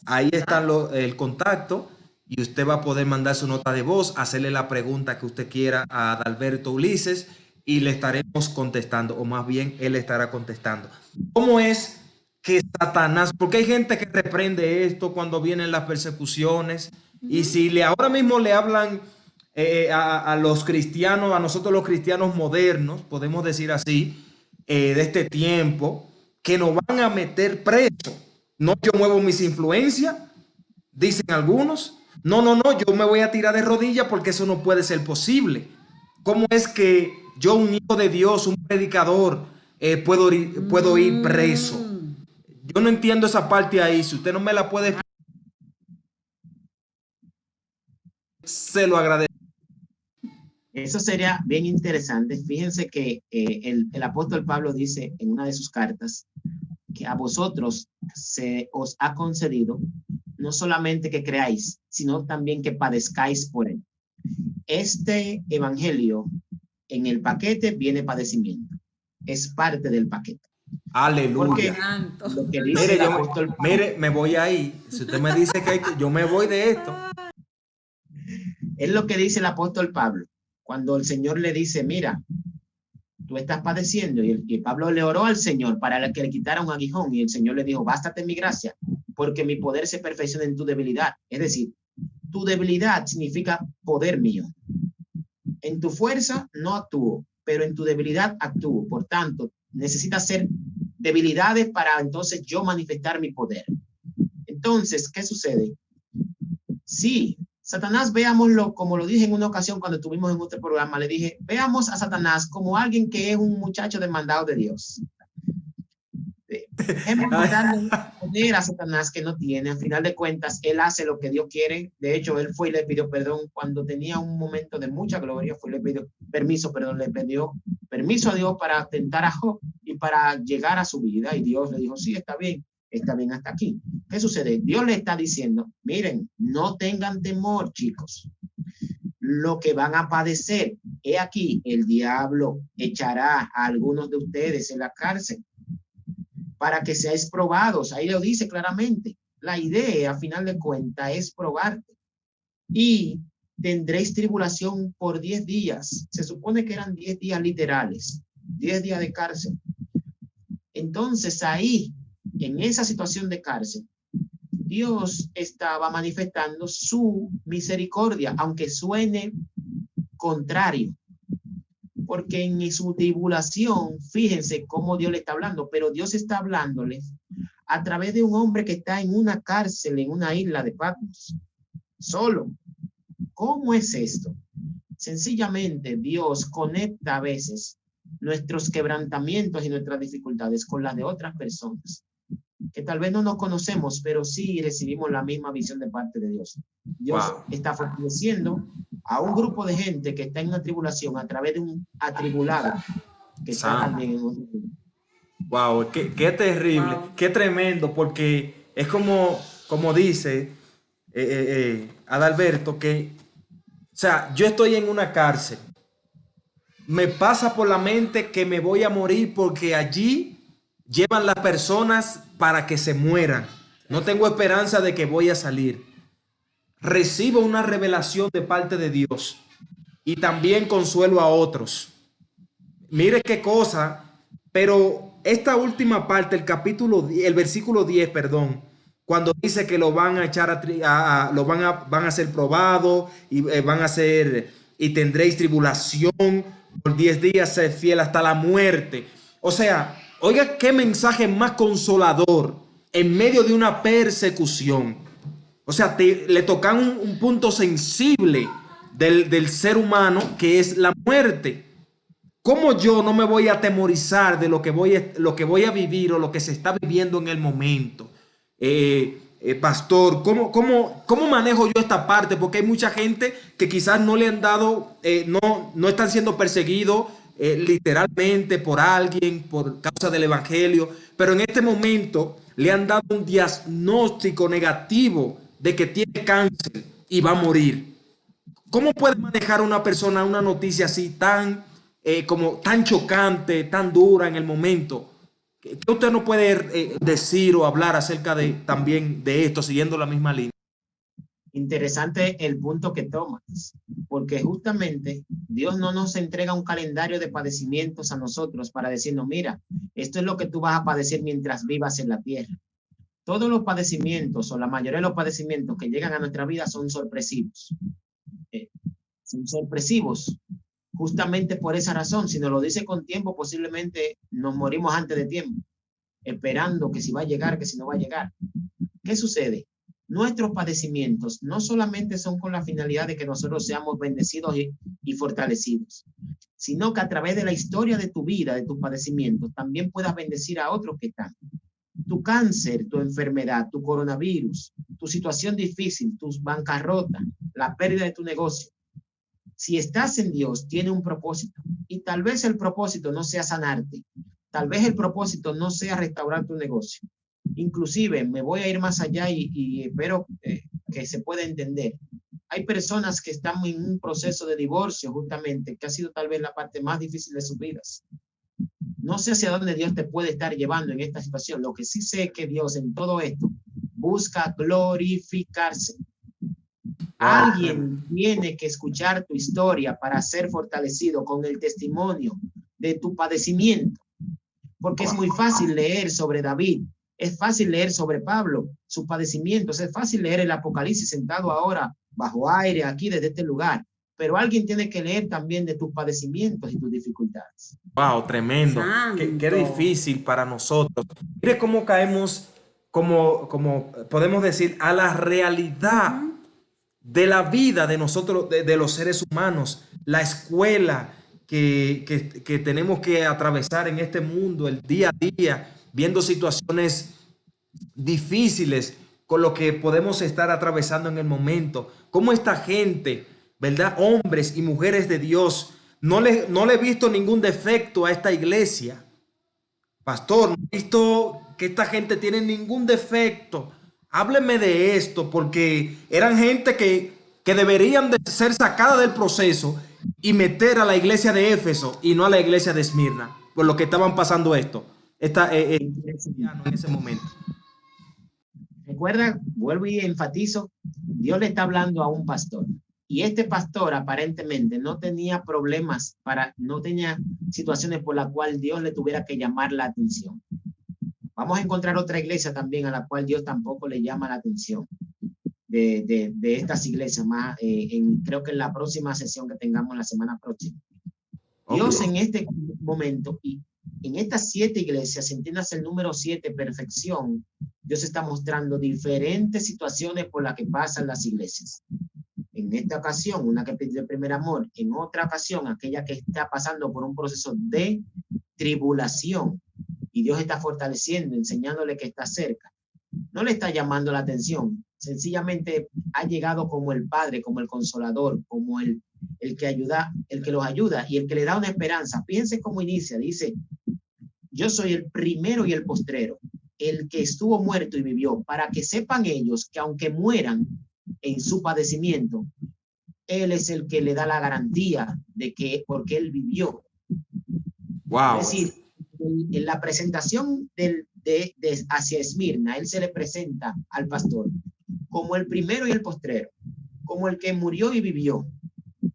Ahí está el contacto. Y usted va a poder mandar su nota de voz, hacerle la pregunta que usted quiera a Adalberto Ulises y le estaremos contestando, o más bien él estará contestando. ¿Cómo es que Satanás, porque hay gente que reprende esto cuando vienen las persecuciones, y si ahora mismo le hablan a los cristianos, a nosotros los cristianos modernos, podemos decir así, de este tiempo, que nos van a meter preso? No, yo muevo mis influencias, dicen algunos. No, yo me voy a tirar de rodillas porque eso no puede ser posible. ¿Cómo es que yo, un hijo de Dios, un predicador, puedo ir preso? Yo no entiendo esa parte ahí. Si usted no me la puede, se lo agradezco. Eso sería bien interesante. Fíjense que el apóstol Pablo dice en una de sus cartas que a vosotros se os ha concedido no solamente que creáis, sino también que padezcáis por él. Este evangelio, en el paquete viene padecimiento. Es parte del paquete. Aleluya. Lo que dice el apóstol Pablo, mire, me voy ahí. Si usted me dice que yo me voy de esto. Es lo que dice el apóstol Pablo. Cuando el Señor le dice, mira, tú estás padeciendo, y Pablo le oró al Señor para que le quitara un aguijón, y el Señor le dijo, bástate mi gracia, porque mi poder se perfecciona en tu debilidad. Es decir, tu debilidad significa poder mío. En tu fuerza no actúo, pero en tu debilidad actúo. Por tanto, necesitas ser debilidades para entonces yo manifestar mi poder. Entonces, ¿qué sucede? Sí, Satanás, veámoslo, como lo dije en una ocasión cuando estuvimos en otro programa, le dije, veamos a Satanás como alguien que es un muchacho demandado de Dios. Dejemos de darle poder a Satanás que no tiene. Al final de cuentas, él hace lo que Dios quiere. De hecho, él fue y le pidió perdón cuando tenía un momento de mucha gloria. Fue y le pidió permiso, perdón, le pidió permiso a Dios para tentar a Job y para llegar a su vida. Y Dios le dijo, sí, está bien hasta aquí. ¿Qué sucede? Dios le está diciendo, miren, no tengan temor, chicos. Lo que van a padecer, he aquí, el diablo echará a algunos de ustedes en la cárcel para que seáis probados. Ahí lo dice claramente. La idea, a final de cuentas, es probarte. Y tendréis tribulación por 10 días. Se supone que eran 10 días literales, 10 días de cárcel. Entonces ahí, en esa situación de cárcel, Dios estaba manifestando su misericordia, aunque suene contrario. Porque en su tribulación, fíjense cómo Dios le está hablando, pero Dios está hablándole a través de un hombre que está en una cárcel, en una isla de Patmos, solo. ¿Cómo es esto? Sencillamente Dios conecta a veces nuestros quebrantamientos y nuestras dificultades con las de otras personas, que tal vez no nos conocemos, pero sí recibimos la misma visión de parte de Dios. Dios está fortaleciendo a un grupo de gente que está en una tribulación a través de un atribulado que está también en otro. Wow, qué terrible, qué tremendo, porque es como dice Adalberto, que, o sea, yo estoy en una cárcel, me pasa por la mente que me voy a morir porque allí llevan las personas para que se mueran. No tengo esperanza de que voy a salir. Recibo una revelación de parte de Dios y también consuelo a otros. Mire qué cosa, pero esta última parte, el versículo 10, perdón, cuando dice que lo van a echar van a ser probados y van a ser y tendréis tribulación por 10 días, ser fiel hasta la muerte. O sea, oiga qué mensaje más consolador en medio de una persecución. O sea, le tocan un punto sensible del ser humano, que es la muerte. ¿Cómo yo no me voy a atemorizar de lo que voy a vivir o lo que se está viviendo en el momento? Pastor, ¿cómo manejo yo esta parte? Porque hay mucha gente que quizás no le han dado, no están siendo perseguidos literalmente por alguien, por causa del evangelio, pero en este momento le han dado un diagnóstico negativo de que tiene cáncer y va a morir. ¿Cómo puede manejar una persona una noticia así como tan chocante, tan dura en el momento? ¿Qué usted no puede decir o hablar acerca también de esto, siguiendo la misma línea? Interesante el punto que tomas, porque justamente Dios no nos entrega un calendario de padecimientos a nosotros para decirnos, mira, esto es lo que tú vas a padecer mientras vivas en la tierra. Todos los padecimientos o la mayoría de los padecimientos que llegan a nuestra vida son sorpresivos. Son sorpresivos. Justamente por esa razón, si nos lo dice con tiempo, posiblemente nos morimos antes de tiempo, esperando que si va a llegar, que si no va a llegar. ¿Qué sucede? Nuestros padecimientos no solamente son con la finalidad de que nosotros seamos bendecidos y fortalecidos, sino que a través de la historia de tu vida, de tus padecimientos, también puedas bendecir a otros que están. Tu cáncer, tu enfermedad, tu coronavirus, tu situación difícil, tu bancarrota, la pérdida de tu negocio. Si estás en Dios, tiene un propósito. Y tal vez el propósito no sea sanarte. Tal vez el propósito no sea restaurar tu negocio. Inclusive, me voy a ir más allá y espero que se pueda entender. Hay personas que están en un proceso de divorcio, justamente, que ha sido tal vez la parte más difícil de sus vidas. No sé hacia dónde Dios te puede estar llevando en esta situación. Lo que sí sé es que Dios en todo esto busca glorificarse. Alguien tiene que escuchar tu historia para ser fortalecido con el testimonio de tu padecimiento. Porque es muy fácil leer sobre David, es fácil leer sobre Pablo, sus padecimientos, es fácil leer el Apocalipsis sentado ahora bajo aire aquí desde este lugar. Pero alguien tiene que leer también de tus padecimientos y tus dificultades. Wow, tremendo. Qué difícil para nosotros. Mire cómo caemos como podemos decir, a la realidad de la vida de nosotros, de los seres humanos, la escuela que tenemos que atravesar en este mundo, el día a día, viendo situaciones difíciles con lo que podemos estar atravesando en el momento. Cómo esta gente, ¿verdad? Hombres y mujeres de Dios, no le he visto ningún defecto a esta iglesia. Pastor, no he visto que esta gente tiene ningún defecto. Hábleme de esto, porque eran gente que deberían de ser sacada del proceso y meter a la iglesia de Éfeso y no a la iglesia de Esmirna, por lo que estaban pasando esto, en ese momento. Recuerda, vuelvo y enfatizo, Dios le está hablando a un pastor. Y este pastor aparentemente no tenía problemas, no tenía situaciones por las cuales Dios le tuviera que llamar la atención. Vamos a encontrar otra iglesia también a la cual Dios tampoco le llama la atención de estas iglesias, más creo que en la próxima sesión que tengamos la semana próxima. Dios en este momento y en estas 7 iglesias, entiendas el número 7, perfección, Dios está mostrando diferentes situaciones por las que pasan las iglesias. En esta ocasión, una que pidió el primer amor. En otra ocasión, aquella que está pasando por un proceso de tribulación. Y Dios está fortaleciendo, enseñándole que está cerca. No le está llamando la atención. Sencillamente ha llegado como el Padre, como el Consolador, como el que ayuda, el que los ayuda y el que le da una esperanza. Piense cómo inicia. Dice, yo soy el primero y el postrero, el que estuvo muerto y vivió, para que sepan ellos que aunque mueran en su padecimiento, Él es el que le da la garantía de que porque Él vivió. Wow. Es decir, en la presentación hacia Esmirna, Él se le presenta al pastor como el primero y el postrero, como el que murió y vivió.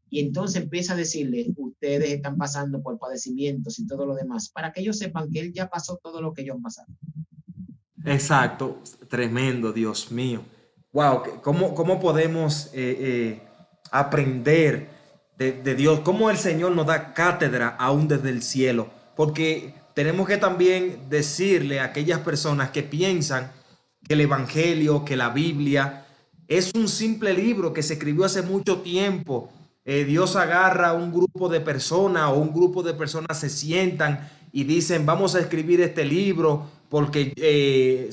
Y entonces empieza a decirle, ustedes están pasando por padecimientos y todo lo demás, para que ellos sepan que Él ya pasó todo lo que ellos pasaron. Exacto, tremendo, Dios mío. Wow, ¿cómo podemos aprender de Dios? ¿Cómo el Señor nos da cátedra aún desde el cielo? Porque tenemos que también decirle a aquellas personas que piensan que el Evangelio, que la Biblia es un simple libro que se escribió hace mucho tiempo. Dios agarra a un grupo de personas o un grupo de personas se sientan y dicen, vamos a escribir este libro porque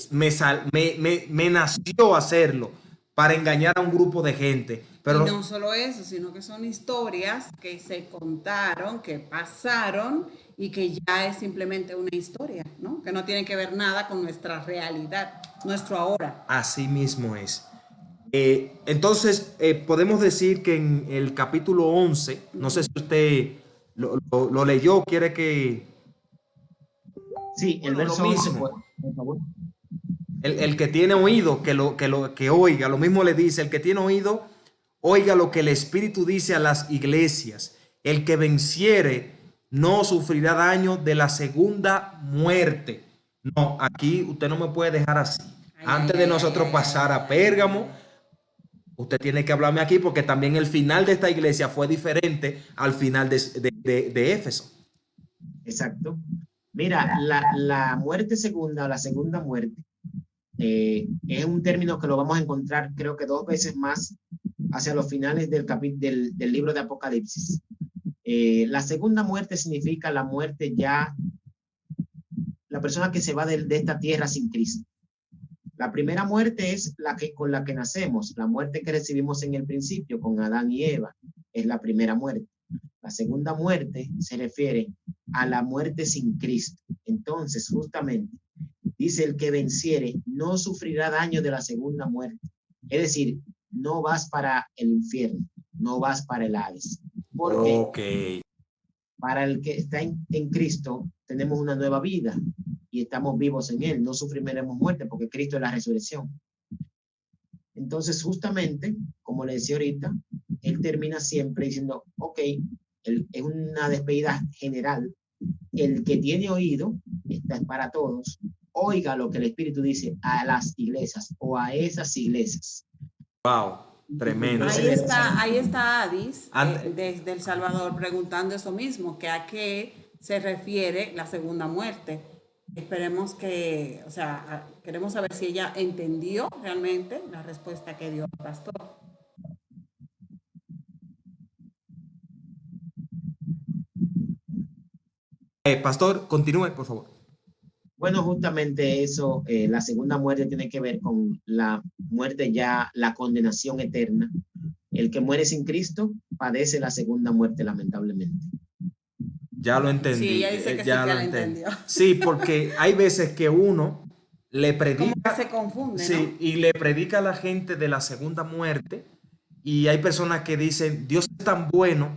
me nació hacerlo para engañar a un grupo de gente. Pero y no solo eso, sino que son historias que se contaron, que pasaron y que ya es simplemente una historia, ¿no? Que no tiene que ver nada con nuestra realidad, nuestro ahora. Así mismo es. Entonces, podemos decir que en el capítulo 11, no sé si usted lo leyó, quiere que... Sí, el verso 11, por favor. El que tiene oído, que oiga. Lo mismo le dice, el que tiene oído, oiga lo que el Espíritu dice a las iglesias. El que venciere no sufrirá daño de la segunda muerte. No, aquí usted no me puede dejar así. Antes de nosotros pasar a Pérgamo, usted tiene que hablarme aquí porque también el final de esta iglesia fue diferente al final de Éfeso. Exacto. Mira, la muerte segunda o la segunda muerte es un término que lo vamos a encontrar creo que 2 veces más hacia los finales del libro de Apocalipsis. La segunda muerte significa la muerte ya, la persona que se va de esta tierra sin Cristo. La primera muerte es con la que nacemos, la muerte que recibimos en el principio con Adán y Eva, es la primera muerte. La segunda muerte se refiere a la muerte sin Cristo. Entonces, justamente, dice el que venciere no sufrirá daño de la segunda muerte. Es decir, no vas para el infierno, no vas para el Hades. Porque para el que está en Cristo tenemos una nueva vida y estamos vivos en Él. No sufriremos muerte porque Cristo es la resurrección. Entonces, justamente, como le decía ahorita, Él termina siempre diciendo, ok, es una despedida general. El que tiene oído, esta es para todos, oiga lo que el Espíritu dice a las iglesias o a esas iglesias. Wow, tremendo. Ahí está Adis, desde El Salvador, preguntando eso mismo, que a qué se refiere la segunda muerte. Esperemos que, o sea, queremos saber si ella entendió realmente la respuesta que dio el pastor. Pastor, continúe, por favor. Bueno, justamente eso, la segunda muerte tiene que ver con la muerte ya, la condenación eterna. El que muere sin Cristo padece la segunda muerte, lamentablemente. Ya lo Sí, entendí, ella dice que sí ya que lo la entendí. entendió. Sí, porque hay veces que uno le Como que se predica, confunde, ¿no? sí, y le predica a la gente de la segunda muerte, y hay personas que dicen, Dios es tan bueno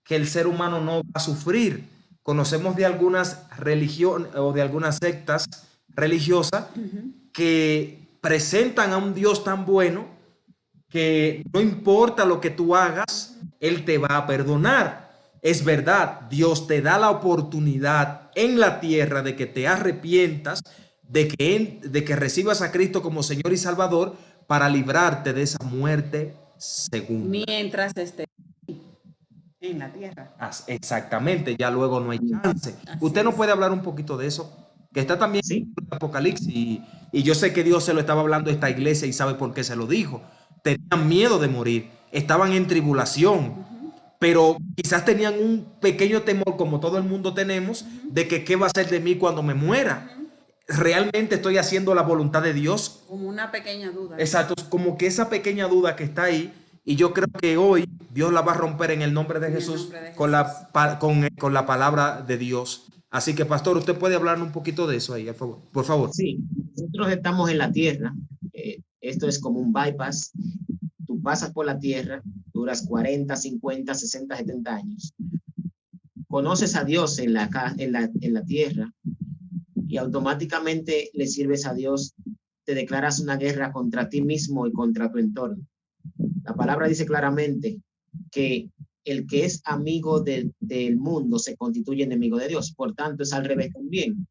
que el ser humano no va a sufrir. Conocemos de algunas religiones o de algunas sectas religiosas que presentan a un Dios tan bueno que no importa lo que tú hagas, Él te va a perdonar. Es verdad, Dios te da la oportunidad en la tierra de que te arrepientas, de que recibas a Cristo como Señor y Salvador para librarte de esa muerte segunda. Mientras esté en la tierra. Exactamente, ya luego no hay chance. Así Usted no es. puede hablar un poquito de eso, que está también en Sí, el Apocalipsis, y yo sé que Dios se lo estaba hablando a esta iglesia y sabe por qué se lo dijo. Tenían miedo de morir, estaban en tribulación, pero quizás tenían un pequeño temor, como todo el mundo tenemos, de que qué va a ser de mí cuando me muera. ¿Realmente estoy haciendo la voluntad de Dios? Como una pequeña duda, ¿no? Exacto, como que esa pequeña duda que está ahí, y yo creo que hoy Dios la va a romper en el nombre de En el Jesús nombre de con Jesús. con la palabra de Dios. Así que, pastor, usted puede hablar un poquito de eso ahí, por favor. Por favor. sí. Nosotros estamos en la tierra. Esto es como un bypass. Tú pasas por la tierra, duras 40, 50, 60, 70 años. Conoces a Dios en la tierra y automáticamente le sirves a Dios, te declaras una guerra contra ti mismo y contra tu entorno. La palabra dice claramente que el que es amigo del mundo se constituye enemigo de Dios. Por tanto, es al revés también.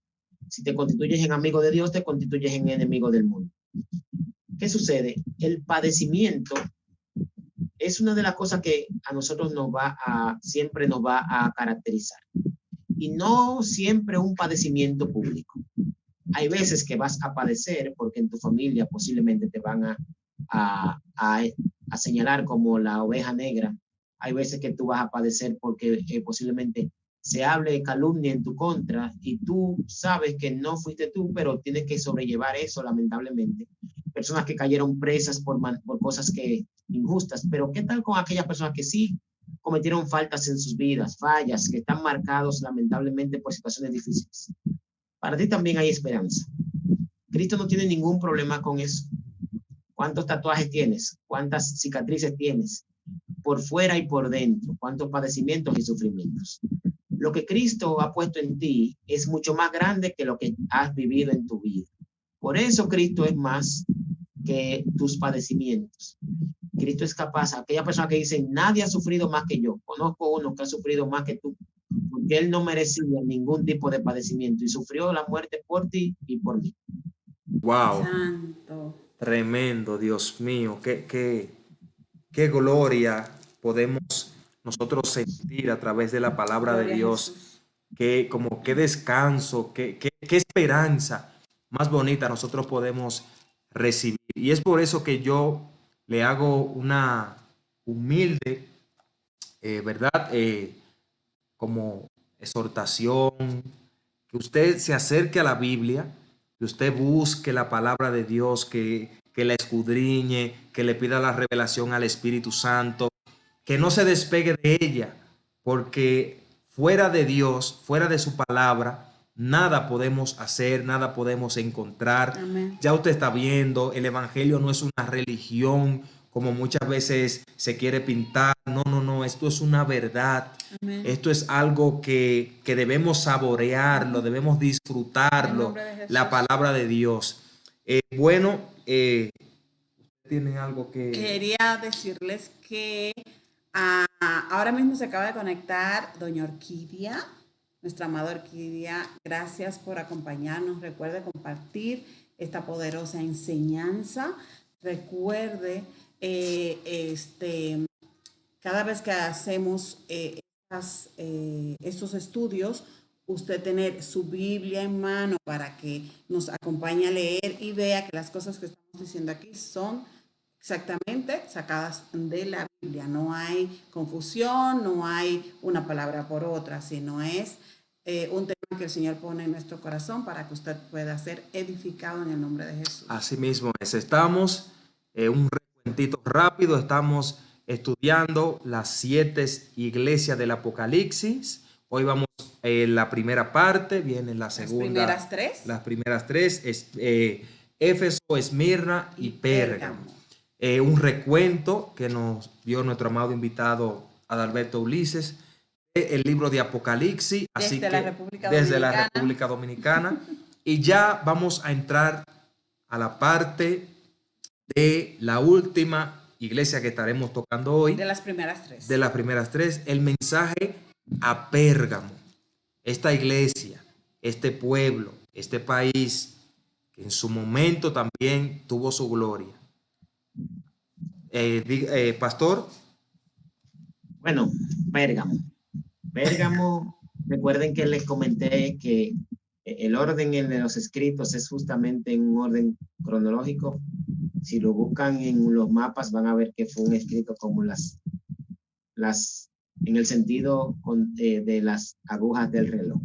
Si te constituyes en amigo de Dios, te constituyes en enemigo del mundo. ¿Qué sucede? El padecimiento es una de las cosas que a nosotros siempre nos va a caracterizar. Y no siempre un padecimiento público. Hay veces que vas a padecer porque en tu familia posiblemente te van a, a, a señalar como la oveja negra. Hay veces que tú vas a padecer porque posiblemente se hable calumnia en tu contra y tú sabes que no fuiste tú, pero tienes que sobrellevar eso lamentablemente. Personas que cayeron presas por cosas que injustas, pero ¿qué tal con aquellas personas que sí cometieron faltas en sus vidas, fallas, que están marcados lamentablemente por situaciones difíciles? Para ti también hay esperanza. Cristo no tiene ningún problema con eso. ¿Cuántos tatuajes tienes? ¿Cuántas cicatrices tienes? Por fuera y por dentro. ¿Cuántos padecimientos y sufrimientos? Lo que Cristo ha puesto en ti es mucho más grande que lo que has vivido en tu vida. Por eso Cristo es más que tus padecimientos. Cristo es capaz, aquella persona que dice, nadie ha sufrido más que yo. Conozco uno que ha sufrido más que tú, porque él no merecía ningún tipo de padecimiento y sufrió la muerte por ti y por mí. Wow, Santo. tremendo, Dios mío, qué gloria podemos nosotros sentir a través de la palabra de Gloria a Dios, Jesús. qué descanso, qué esperanza más bonita nosotros podemos recibir. Y es por eso que yo le hago una humilde, ¿verdad? Como exhortación, que usted se acerque a la Biblia, que usted busque la palabra de Dios, que la escudriñe, que le pida la revelación al Espíritu Santo, que no se despegue de ella, porque fuera de Dios, fuera de su palabra, nada podemos hacer, nada podemos encontrar. Amén. Ya usted está viendo, el Evangelio no es una religión como muchas veces se quiere pintar. No, no, no, esto es una verdad. Amén. Esto es algo que debemos saborearlo, debemos En el disfrutarlo, nombre de Jesús. la palabra de Dios. Bueno, ¿tienen algo que... Quería decirles que ahora mismo se acaba de conectar doña Orquídea, nuestra amada Orquídea. Gracias por acompañarnos. Recuerde compartir esta poderosa enseñanza. Recuerde, cada vez que hacemos estos estudios, usted tener su Biblia en mano para que nos acompañe a leer y vea que las cosas que estamos diciendo aquí son exactamente sacadas de la Biblia. No hay confusión, no hay una palabra por otra, sino es un tema que el Señor pone en nuestro corazón para que usted pueda ser edificado en el nombre de Jesús. Así mismo es. Estamos, un recuentito rápido, estamos estudiando las 7 iglesias del Apocalipsis. Hoy vamos en la primera parte, viene la segunda. Las primeras tres, Éfeso, Esmirna y Pérgamo. Un recuento que nos dio nuestro amado invitado Adalberto Ulises, el libro de Apocalipsis, desde la República Dominicana. Y ya vamos a entrar a la parte de la última iglesia que estaremos tocando hoy. De las primeras tres. De las primeras tres, el mensaje a Pérgamo. Esta iglesia, este pueblo, este país, que en su momento también tuvo su gloria. Pastor. Bueno, Pérgamo. Pérgamo, recuerden que les comenté que el orden de los escritos es justamente en un orden cronológico. Si lo buscan en los mapas van a ver que fue un escrito como en el sentido de las agujas del reloj.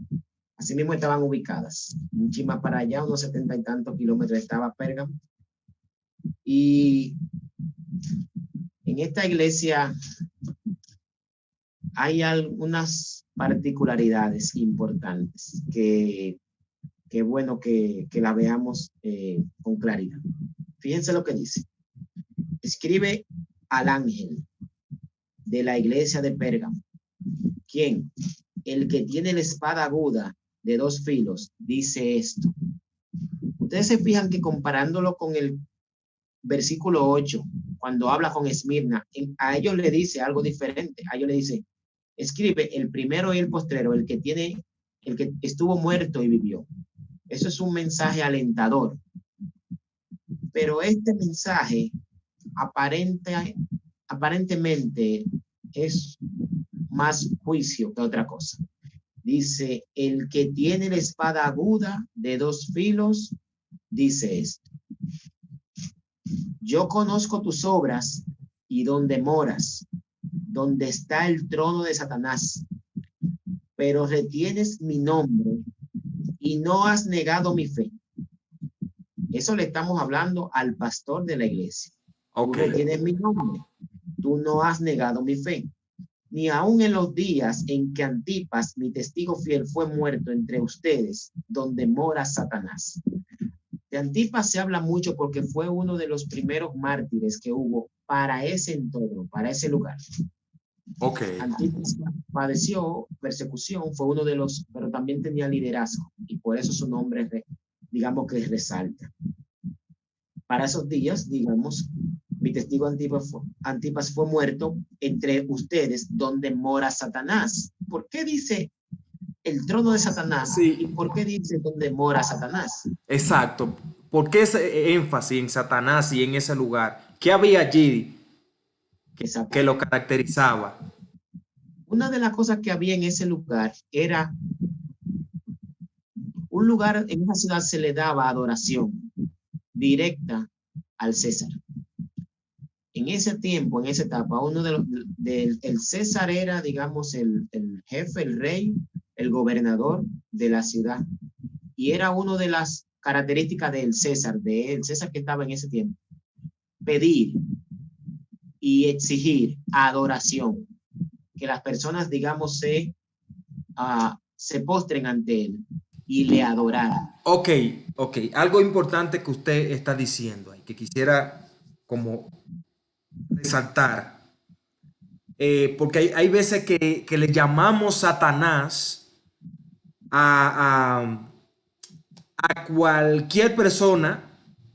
Así mismo estaban ubicadas. Un chima para allá, unos 70 y tantos kilómetros estaba Pérgamo. Y en esta iglesia hay algunas particularidades importantes que bueno que la veamos con claridad. Fíjense lo que dice. Escribe al ángel de la iglesia de Pérgamo. ¿Quién? El que tiene la espada aguda de 2 filos, dice esto. Ustedes se fijan que comparándolo con el versículo 8, cuando habla con Esmirna, a ellos le dice algo diferente. A ellos le dice, escribe el primero y el postrero, el que estuvo muerto y vivió. Eso es un mensaje alentador. Pero este mensaje aparentemente es más juicio que otra cosa. Dice, el que tiene la espada aguda de 2 filos, dice esto. Yo conozco tus obras y donde moras, donde está el trono de Satanás, pero retienes mi nombre y no has negado mi fe. Eso le estamos hablando al pastor de la iglesia. Okay. Tú retienes mi nombre, tú no has negado mi fe. Ni aun en los días en que Antipas, mi testigo fiel, fue muerto entre ustedes, donde mora Satanás. De Antipas se habla mucho porque fue uno de los primeros mártires que hubo para ese entorno, para ese lugar. Okay. Antipas padeció persecución, fue uno de los, pero también tenía liderazgo y por eso su nombre, digamos que resalta. Para esos días, digamos, mi testigo Antipas fue muerto entre ustedes donde mora Satanás. ¿Por qué dice el trono de Satanás? Sí. ¿Y por qué dice donde mora Satanás? Exacto. ¿Por qué ese énfasis en Satanás y en ese lugar? ¿Qué había allí que lo caracterizaba? Una de las cosas que había en ese lugar era un lugar, en esa ciudad se le daba adoración directa al César. En ese tiempo, en esa etapa, el César era, digamos, el jefe, el rey, el gobernador de la ciudad. Y era una de las características del César que estaba en ese tiempo. Pedir y exigir adoración. Que las personas, digamos, se postren ante él y le adoraran. Ok. Algo importante que usted está diciendo ahí, que quisiera como resaltar, porque hay veces que le llamamos Satanás a cualquier persona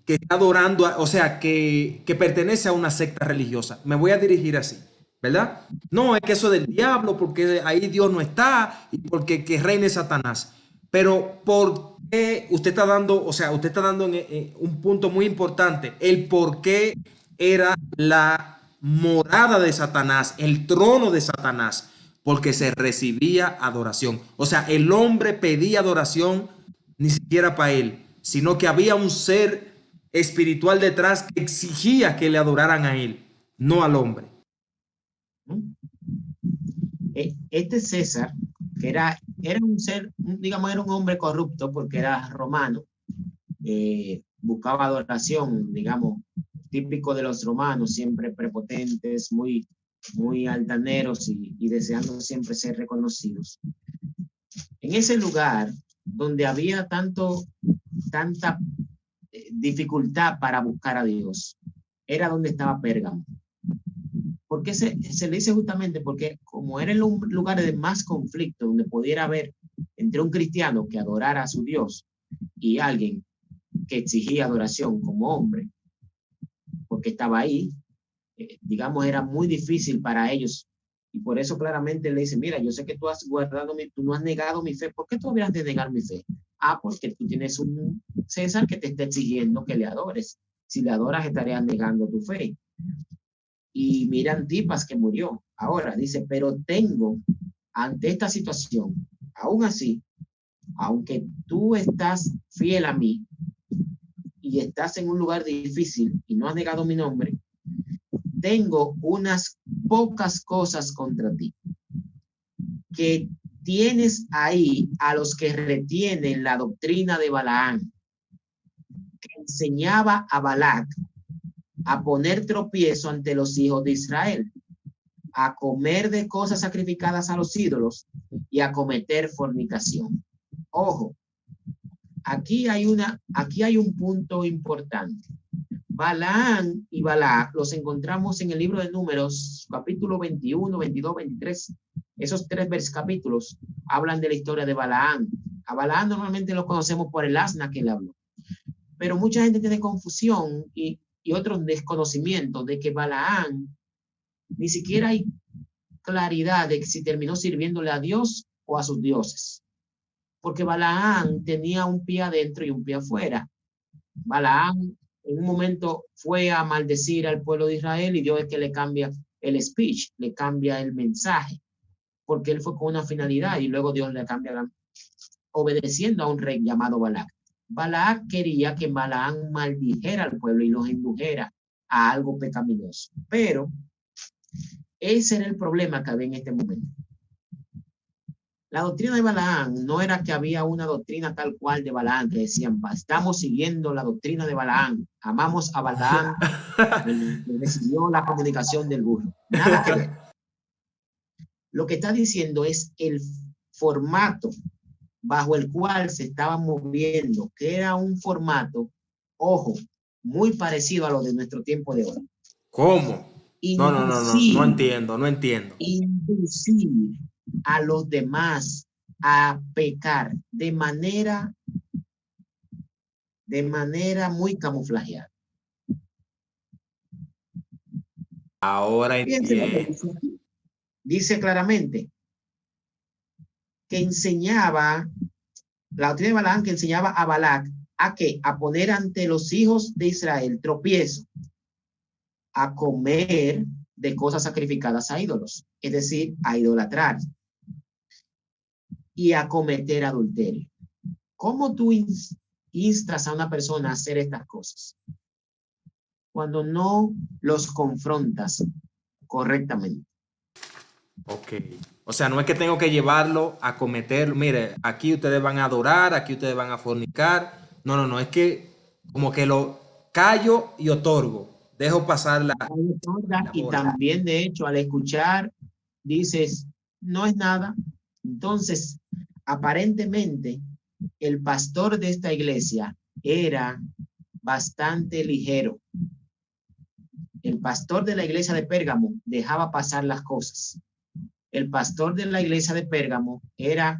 que está adorando, o sea, que pertenece a una secta religiosa. Me voy a dirigir así, ¿verdad? No, es que eso del diablo, porque ahí Dios no está y porque que reine Satanás. Pero ¿por qué usted está dando, un punto muy importante, el por qué era la morada de Satanás, el trono de Satanás? porque se recibía adoración. O sea, el hombre pedía adoración ni siquiera para él, sino que había un ser espiritual detrás que exigía que le adoraran a él, no al hombre. Este César, que era un ser, digamos, era un hombre corrupto porque era romano, buscaba adoración, digamos, típico de los romanos, siempre prepotentes, muy, muy altaneros y deseando siempre ser reconocidos. En ese lugar donde había tanta dificultad para buscar a Dios, era donde estaba Pérgamo. ¿Por qué se le dice justamente? Porque como era el lugar de más conflicto, donde pudiera haber entre un cristiano que adorara a su Dios y alguien que exigía adoración como hombre, porque estaba ahí, digamos, era muy difícil para ellos. Y por eso claramente le dice, mira, yo sé que tú has guardado, tú no has negado mi fe. ¿Por qué tú habrías de negar mi fe? Ah, porque tú tienes un César que te está exigiendo que le adores. Si le adoras, estarías negando tu fe. Y mira Antipas que murió. Ahora dice, pero tengo ante esta situación, aún así, aunque tú estás fiel a mí y estás en un lugar difícil y no has negado mi nombre, tengo unas pocas cosas contra ti. Que tienes ahí a los que retienen la doctrina de Balaam, que enseñaba a Balac a poner tropiezo ante los hijos de Israel, a comer de cosas sacrificadas a los ídolos y a cometer fornicación. Ojo, aquí hay un punto importante. Balaam y Balac los encontramos en el libro de Números, capítulo 21, 22, 23. Esos tres capítulos hablan de la historia de Balaam. A Balaam normalmente lo conocemos por el asna que él habló. Pero mucha gente tiene confusión y otro desconocimiento de que Balaam ni siquiera hay claridad de si terminó sirviéndole a Dios o a sus dioses. Porque Balaam tenía un pie adentro y un pie afuera. Balaam en un momento fue a maldecir al pueblo de Israel y Dios es que le cambia el speech, le cambia el mensaje, porque él fue con una finalidad y luego Dios le cambia obedeciendo a un rey llamado Balac. Balac quería que Balaam maldijera al pueblo y los indujera a algo pecaminoso. Pero ese era el problema que había en este momento. La doctrina de Balaam no era que había una doctrina tal cual de Balaam que decían, estamos siguiendo la doctrina de Balaam, amamos a Balaam, que recibió la comunicación del burro. Nada que ver. Lo que está diciendo es el formato bajo el cual se estaba moviendo, que era un formato, ojo, muy parecido a lo de nuestro tiempo de hoy. ¿Cómo? No entiendo. Inducir a los demás a pecar de manera muy camuflajeada. Ahora entiendo. Dice claramente que enseñaba, la doctrina de Balaam que enseñaba a Balac a qué, a poner ante los hijos de Israel tropiezo, a comer de cosas sacrificadas a ídolos, es decir, a idolatrar y a cometer adulterio. ¿Cómo tú instas a una persona a hacer estas cosas? Cuando no los confrontas correctamente. Ok. O sea, no es que tengo que llevarlo a cometer, mire, aquí ustedes van a adorar, aquí ustedes van a fornicar. No, es que como que lo callo y otorgo. Dejo pasar la y bola. también, de hecho, al escuchar, dices, no es nada. Entonces, aparentemente, el pastor de esta iglesia era bastante ligero. El pastor de la iglesia de Pérgamo dejaba pasar las cosas. El pastor de la iglesia de Pérgamo era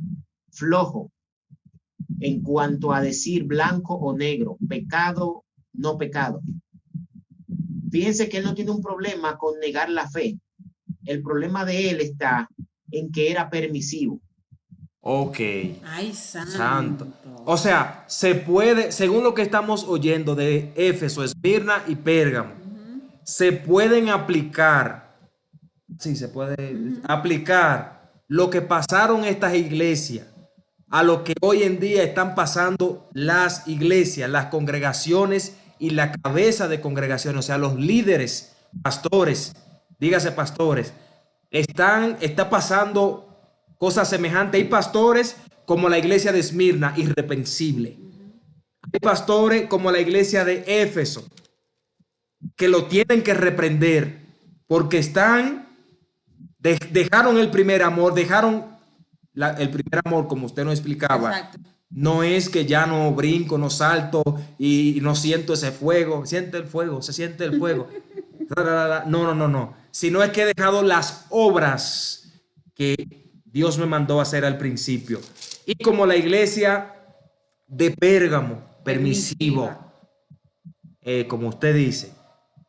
flojo en cuanto a decir blanco o negro, pecado, no pecado. Fíjense que él no tiene un problema con negar la fe. El problema de él está en que era permisivo. Ok. Ay, santo. Santo. O sea, se puede, según lo que estamos oyendo de Éfeso, Esmirna y Pérgamo, se pueden aplicar, sí, se puede aplicar lo que pasaron estas iglesias a lo que hoy en día están pasando las iglesias, las congregaciones y la cabeza de congregaciones, o sea, los líderes, pastores, dígase pastores, está pasando cosas semejantes. Hay pastores como la iglesia de Esmirna, irreprensible. Hay pastores como la iglesia de Éfeso, que lo tienen que reprender porque dejaron el primer amor, el primer amor, como usted nos explicaba. Exacto. No es que ya no brinco, no salto y no siento ese fuego. Siente el fuego, se siente el fuego. No. Sino es que he dejado las obras que Dios me mandó a hacer al principio. Y como la iglesia de Pérgamo, permisivo, como usted dice,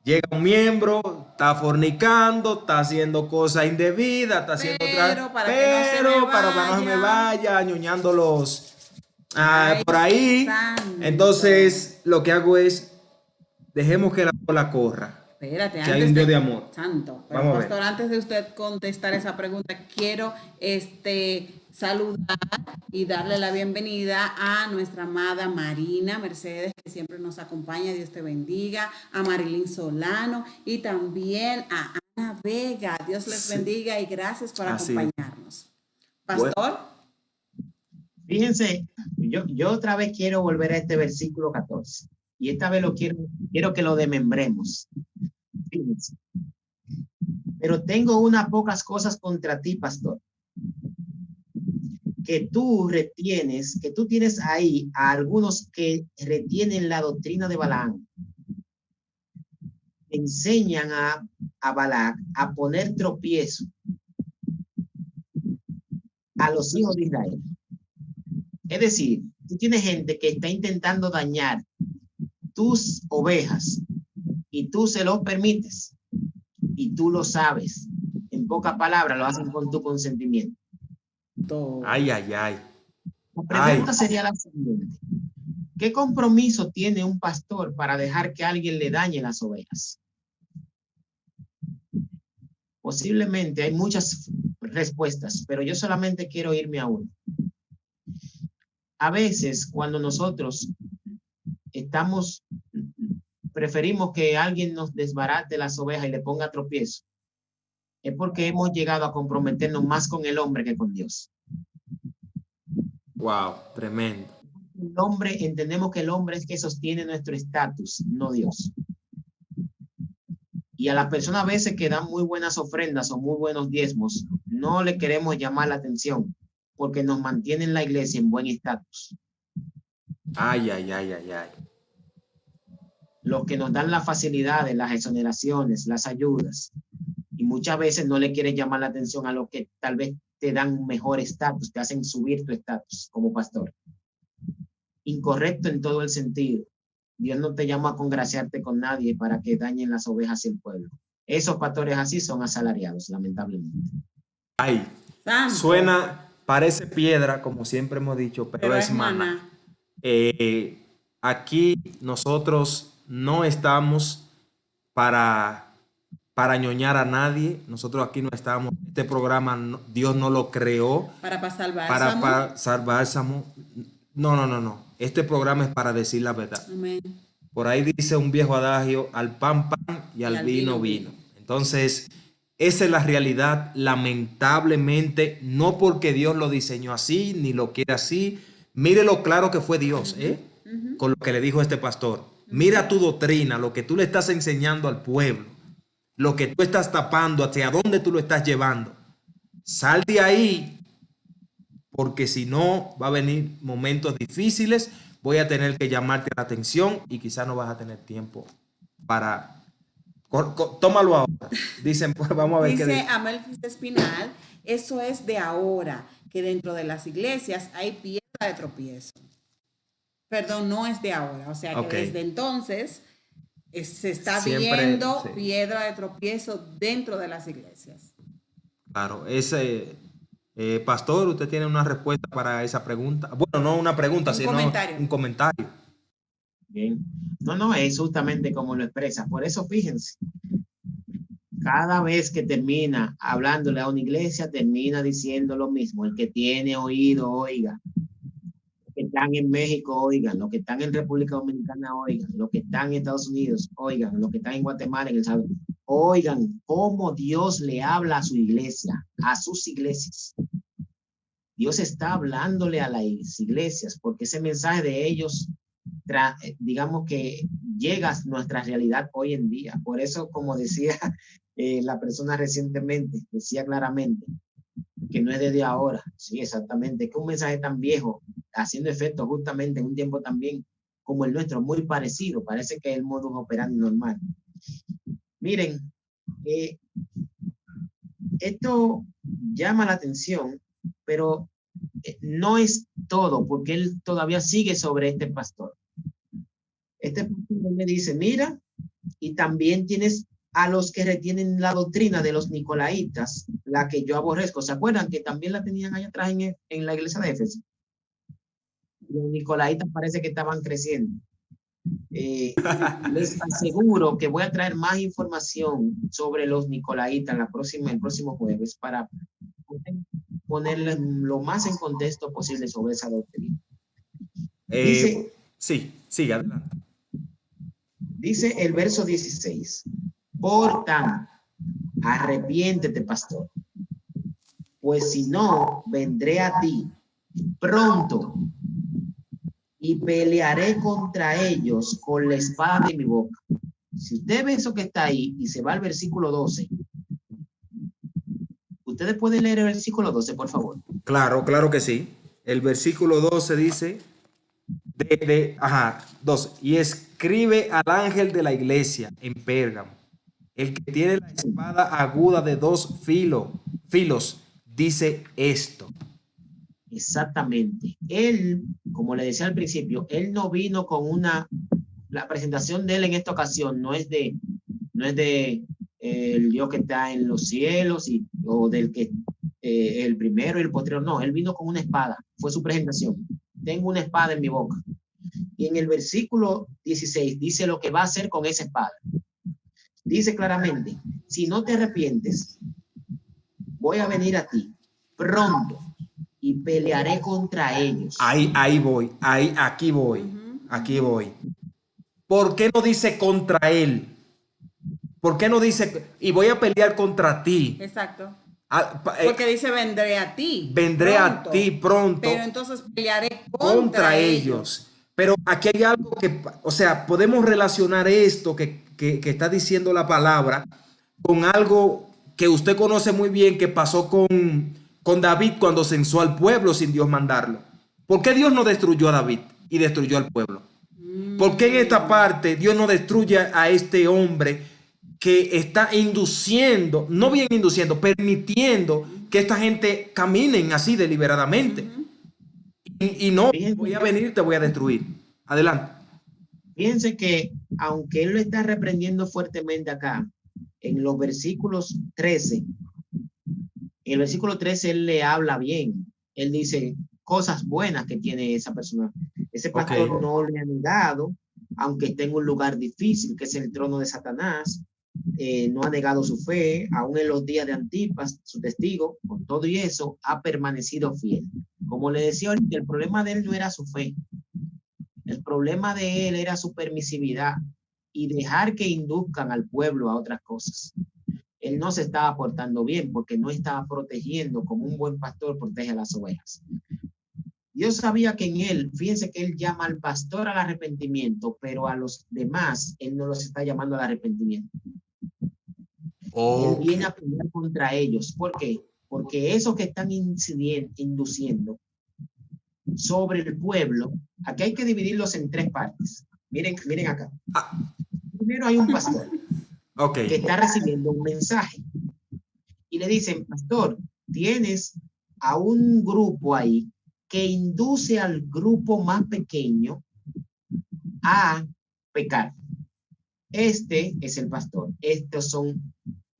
llega un miembro, está fornicando, está haciendo cosas indebidas, está haciendo para que no se me vaya, añoñándolos Ay, por ahí. santo. Entonces, lo que hago es, dejemos que la bola corra. Espérate, Que hay un Dios de amor. Santo. Pero, Vamos a pastor, ver. antes de usted contestar esa pregunta, quiero saludar y darle la bienvenida a nuestra amada Marina Mercedes, que siempre nos acompaña. Dios te bendiga. A Marilyn Solano y también a Ana Vega. Dios les bendiga y gracias por acompañarnos. Pastor. Bueno, fíjense, yo otra vez quiero volver a este versículo 14. Y esta vez quiero que lo desmembremos. Fíjense. Pero tengo unas pocas cosas contra ti, pastor. Que tú tienes ahí a algunos que retienen la doctrina de Balaam. Enseñan a Balac a poner tropiezo a los hijos de Israel. Es decir, tú tienes gente que está intentando dañar tus ovejas y tú se lo permites y tú lo sabes. En pocas palabras, lo hacen con tu consentimiento. Ay. La pregunta sería la siguiente: ¿qué compromiso tiene un pastor para dejar que alguien le dañe las ovejas? Posiblemente hay muchas respuestas, pero yo solamente quiero irme a una. A veces, cuando nosotros preferimos que alguien nos desbarate las ovejas y le ponga tropiezo, es porque hemos llegado a comprometernos más con el hombre que con Dios. Wow, tremendo. Entendemos que el hombre es que sostiene nuestro estatus, no Dios. Y a las personas a veces que dan muy buenas ofrendas o muy buenos diezmos, no le queremos llamar la atención porque nos mantienen la iglesia en buen estatus. Ay. Los que nos dan las facilidades, las exoneraciones, las ayudas, y muchas veces no le quieren llamar la atención a los que tal vez te dan un mejor estatus, te hacen subir tu estatus como pastor. Incorrecto en todo el sentido. Dios no te llama a congraciarte con nadie para que dañen las ovejas y el pueblo. Esos pastores así son asalariados, lamentablemente. Ay, parece piedra, como siempre hemos dicho, pero es maná. Aquí nosotros no estamos para ñoñar a nadie. Nosotros aquí no estamos. Este programa Dios no lo creó para pasar bálsamo. No. Este programa es para decir la verdad. Amén. Por ahí dice un viejo adagio: al pan y al vino. Entonces, esa es la realidad, lamentablemente, no porque Dios lo diseñó así, ni lo quiere así. Mire lo claro que fue Dios, con lo que le dijo este pastor. Mira tu doctrina, lo que tú le estás enseñando al pueblo, lo que tú estás tapando, hacia dónde tú lo estás llevando. Sal de ahí, porque si no, va a venir momentos difíciles. Voy a tener que llamarte la atención y quizás no vas a tener tiempo para... Tómalo ahora. Dicen, pues vamos a ver qué dice. Dice Amelfis Espinal, eso es de ahora, que dentro de las iglesias hay piedra de tropiezo. Perdón, no es de ahora. O sea que desde entonces se está viendo piedra de tropiezo dentro de las iglesias. Claro, pastor, ¿usted tiene una respuesta para esa pregunta? Bueno, no una pregunta, sino un comentario. Bien. No, es justamente como lo expresa. Por eso, fíjense, Cada vez que termina hablándole a una iglesia, termina diciendo lo mismo. El que tiene oído, oiga. Los que están en México, oigan. Los que están en República Dominicana, oigan. Los que están en Estados Unidos, oigan. Los que están en Guatemala, en El Salvador, oigan cómo Dios le habla a su iglesia, a sus iglesias. Dios está hablándole a las iglesias porque ese mensaje de ellos, digamos que llega a nuestra realidad hoy en día. Por eso, como decía la persona recientemente, decía claramente que no es desde ahora. Sí, exactamente. Que un mensaje tan viejo, haciendo efecto justamente en un tiempo también como el nuestro, muy parecido. Parece que es el modus operandi normal. Miren, esto llama la atención, pero no es todo, porque él todavía sigue sobre este pastor. Este pastor me dice, mira, y también tienes a los que retienen la doctrina de los nicolaitas, la que yo aborrezco. ¿Se acuerdan que también la tenían allá atrás en la iglesia de Éfeso? Los nicolaitas parece que estaban creciendo. Les aseguro que voy a traer más información sobre los nicolaitas el próximo jueves para ponerles lo más en contexto posible sobre esa doctrina. Dice, sí, sigue adelante. Dice el verso 16, por tanto, arrepiéntete, pastor, pues si no, vendré a ti pronto y pelearé contra ellos con la espada de mi boca. Si usted ve eso que está ahí y se va al versículo 12, ¿ustedes pueden leer el versículo 12, por favor? Claro, claro que sí. El versículo 12 dice, 12, y escribe al ángel de la iglesia en Pérgamo, el que tiene la espada aguda de 2 filos, dice esto. Exactamente. Él, como le decía al principio, él no vino con la presentación de él en esta ocasión no es de el Dios que está en los cielos o del que el primero y el posterior, no, él vino con una espada, fue su presentación. Tengo una espada en mi boca. Y en el versículo 16 dice lo que va a hacer con esa espada. Dice claramente, si no te arrepientes, voy a venir a ti pronto y pelearé contra ellos. Aquí voy. ¿Por qué no dice contra él? ¿Por qué no dice y voy a pelear contra ti? Exacto. Porque dice vendré a ti. Vendré pronto, a ti pronto. Pero entonces pelearé contra ellos. Pero aquí hay algo que, o sea, podemos relacionar esto que está diciendo la palabra con algo que usted conoce muy bien que pasó con David cuando censó al pueblo sin Dios mandarlo. ¿Por qué Dios no destruyó a David y destruyó al pueblo? ¿Por qué en esta parte Dios no destruye a este hombre que está induciendo, no bien induciendo, permitiendo que esta gente caminen así deliberadamente? Y no, voy a venir, te voy a destruir. Adelante. Fíjense que aunque él lo está reprendiendo fuertemente acá, en los versículos 13, en el versículo 13 él le habla bien. Él dice cosas buenas que tiene esa persona. Ese pastor no le ha negado, aunque esté en un lugar difícil, que es el trono de Satanás. No ha negado su fe, aún en los días de Antipas, su testigo, con todo y eso, ha permanecido fiel. Como le decía ahorita, el problema de él no era su fe. El problema de él era su permisividad y dejar que induzcan al pueblo a otras cosas. Él no se estaba portando bien porque no estaba protegiendo como un buen pastor protege a las ovejas. Dios sabía que en él, fíjense que él llama al pastor al arrepentimiento, pero a los demás él no los está llamando al arrepentimiento. Él viene a pelear contra ellos. ¿Por qué? Porque esos que están induciendo sobre el pueblo, aquí hay que dividirlos en 3 partes. Miren acá. Primero hay un pastor que está recibiendo un mensaje y le dicen, pastor, tienes a un grupo ahí que induce al grupo más pequeño a pecar. Este es el pastor. Estos son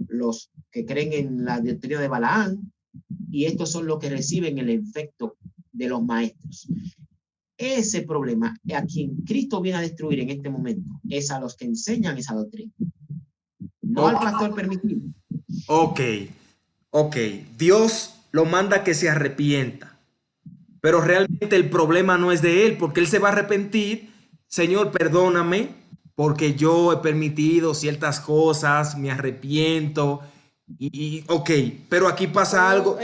los que creen en la doctrina de Balaán y estos son los que reciben el efecto de los maestros. Ese problema a quien Cristo viene a destruir en este momento es a los que enseñan esa doctrina. No al pastor permitido, Ok, ok. Dios lo manda que se arrepienta, pero realmente el problema no es de él, porque él se va a arrepentir. Señor, perdóname, porque yo he permitido ciertas cosas, me arrepiento. Ok, pero aquí pasa Pero algo.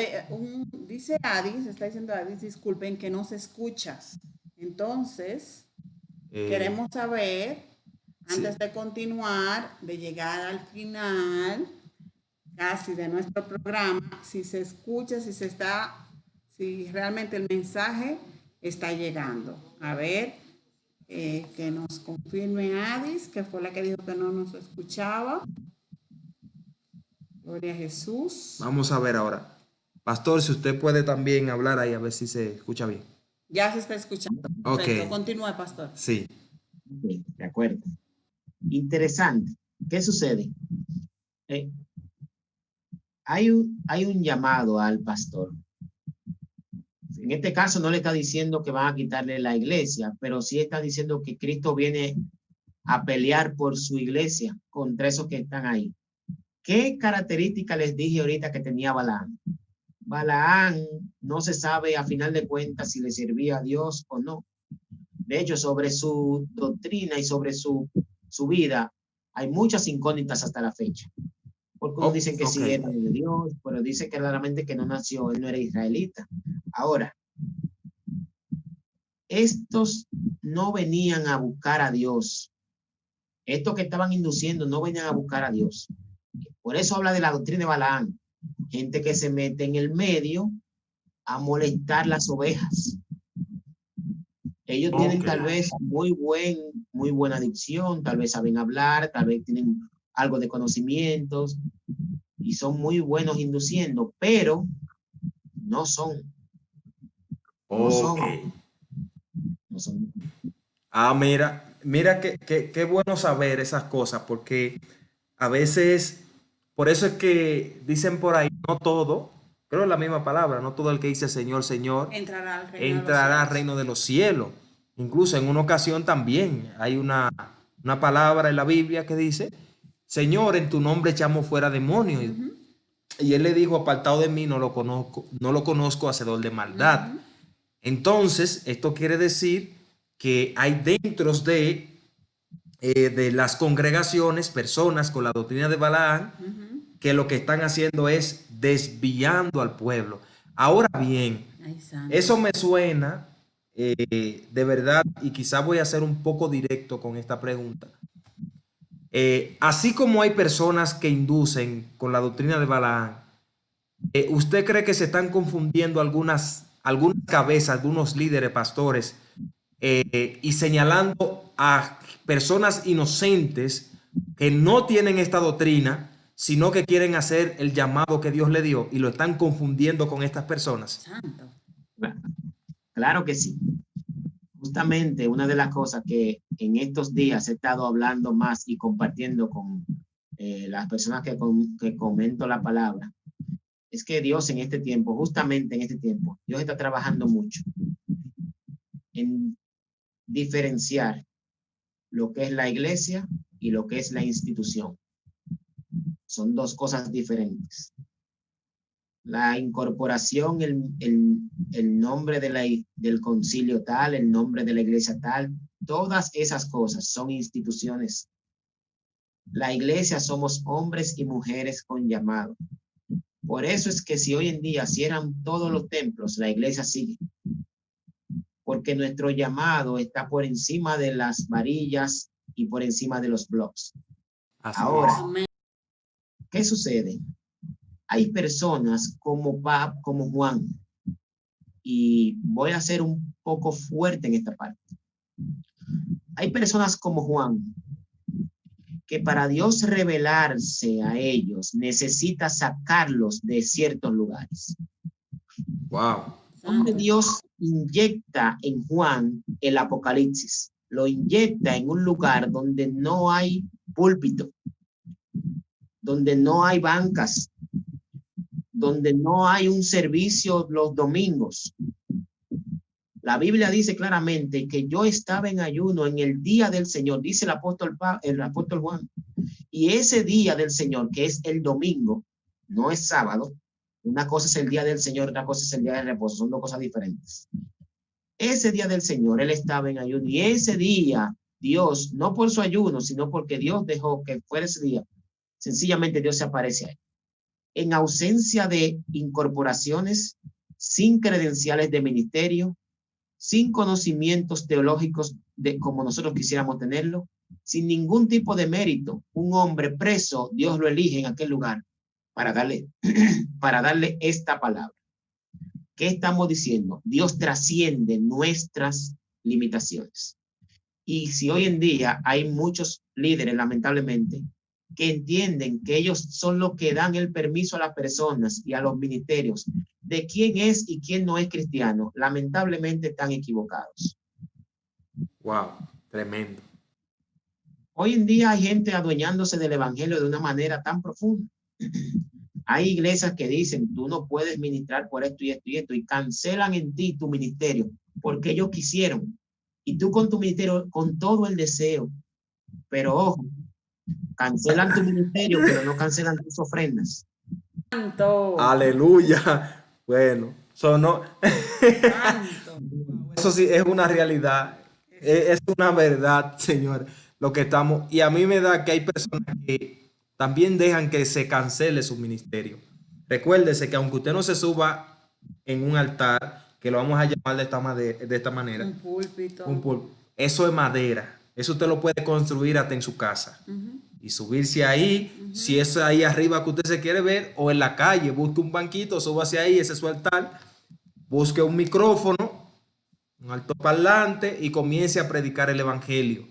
dice Adis, está diciendo Adis, disculpen que no se escuchas. Entonces, eh, queremos saber, sí. antes de continuar, de llegar al final casi de nuestro programa, si se escucha, si realmente el mensaje está llegando. A ver, que nos confirme Adis, que fue la que dijo que no nos escuchaba. Gloria a Jesús. Vamos a ver ahora. Pastor, si usted puede también hablar ahí, a ver si se escucha bien. Ya se está escuchando. Ok, Perfecto, continúe, pastor. sí. Ok, de acuerdo. Interesante. ¿Qué sucede? Eh, hay un llamado al pastor. En este caso no le está diciendo que van a quitarle la iglesia, pero sí está diciendo que Cristo viene a pelear por su iglesia contra esos que están ahí. ¿Qué característica les dije ahorita que tenía Balaán? Balaán no se sabe a final de cuentas si le servía a Dios o no. De hecho, sobre su doctrina y sobre su vida hay muchas incógnitas hasta la fecha. Porque unos Oh, dicen que ok. sí era de Dios, pero dice claramente que no nació, él no era israelita. Ahora, estos no venían a buscar a Dios. Estos que estaban induciendo no venían a buscar a Dios. Por eso habla de la doctrina de Balaán. Gente que se mete en el medio a molestar las ovejas. Ellos tienen Ok. tal vez muy buena dicción, tal vez saben hablar, tal vez tienen algo de conocimientos y son muy buenos induciendo, pero no son, no Ok. son, no son. Ah, mira qué bueno saber esas cosas, porque a veces, por eso es que dicen por ahí, no todo, creo es la misma palabra, no todo el que dice Señor, Señor, Entrará al reino de los entrará al cielos. reino de los cielos. Incluso en una ocasión también hay una palabra en la Biblia que dice, Señor, en tu nombre echamos fuera demonios. Y él le dijo, apartado de mí, no lo conozco, hacedor de maldad. Entonces, esto quiere decir que hay dentro de las congregaciones personas con la doctrina de Balaán que lo que están haciendo es desviando al pueblo. Ahora bien, Ay, santo. eso me suena de verdad, y quizá voy a ser un poco directo con esta pregunta. Así como hay personas que inducen con la doctrina de Balaán, ¿usted cree que se están confundiendo algunas cabezas, algunos líderes, pastores, y señalando a personas inocentes que no tienen esta doctrina, sino que quieren hacer el llamado que Dios le dio y lo están confundiendo con estas personas? Santo. Claro que sí. Justamente una de las cosas que en estos días he estado hablando más y compartiendo con las personas que comento la palabra, es que Dios en este tiempo, justamente en este tiempo, Dios está trabajando mucho en diferenciar lo que es la iglesia y lo que es la institución. Son dos cosas diferentes. La incorporación, el nombre del concilio tal, el nombre de la iglesia tal, todas esas cosas son instituciones. La iglesia somos hombres y mujeres con llamado. Por eso es que si hoy en día cierran todos los templos, la iglesia sigue. Porque nuestro llamado está por encima de las varillas y por encima de los blogs. Así Ahora, es. ¿qué sucede? Hay personas como Juan, y voy a ser un poco fuerte en esta parte. Hay personas como Juan que para Dios revelarse a ellos necesita sacarlos de ciertos lugares. Wow. Donde Dios inyecta en Juan el Apocalipsis, lo inyecta en un lugar donde no hay púlpito, donde no hay bancas, donde no hay un servicio los domingos. La Biblia dice claramente que yo estaba en ayuno en el día del Señor, dice el apóstol Juan, y ese día del Señor, que es el domingo, no es sábado. Una cosa es el día del Señor, otra cosa es el día de reposo, son dos cosas diferentes. Ese día del Señor, él estaba en ayuno, y ese día Dios, no por su ayuno, sino porque Dios dejó que fuera ese día, sencillamente Dios se aparece ahí. En ausencia de incorporaciones, sin credenciales de ministerio, sin conocimientos teológicos como nosotros quisiéramos tenerlo, sin ningún tipo de mérito, un hombre preso, Dios lo elige en aquel lugar para darle, para darle esta palabra. ¿Qué estamos diciendo? Dios trasciende nuestras limitaciones. Y si hoy en día hay muchos líderes, lamentablemente, que entienden que ellos son los que dan el permiso a las personas y a los ministerios de quién es y quién no es cristiano, lamentablemente están equivocados. Wow, tremendo. Hoy en día hay gente adueñándose del evangelio de una manera tan profunda. Hay iglesias que dicen, tú no puedes ministrar por esto y esto y esto, y cancelan en ti tu ministerio porque ellos quisieron. Y tú con tu ministerio, con todo el deseo, pero ojo, cancelan tu ministerio, pero no cancelan tus ofrendas. Santo. Aleluya. Bueno, sonó. Santo. Eso sí es una realidad, es una verdad, Señor, lo que estamos. Y a mí me da que hay personas que también dejan que se cancele su ministerio. Recuérdese que aunque usted no se suba en un altar, que lo vamos a llamar de esta manera, Un púlpito. eso es madera. Eso usted lo puede construir hasta en su casa. Y subirse ahí, si es ahí arriba que usted se quiere ver, o en la calle, busque un banquito, súbase ahí, ese es su altar, busque un micrófono, un altoparlante y comience a predicar el evangelio,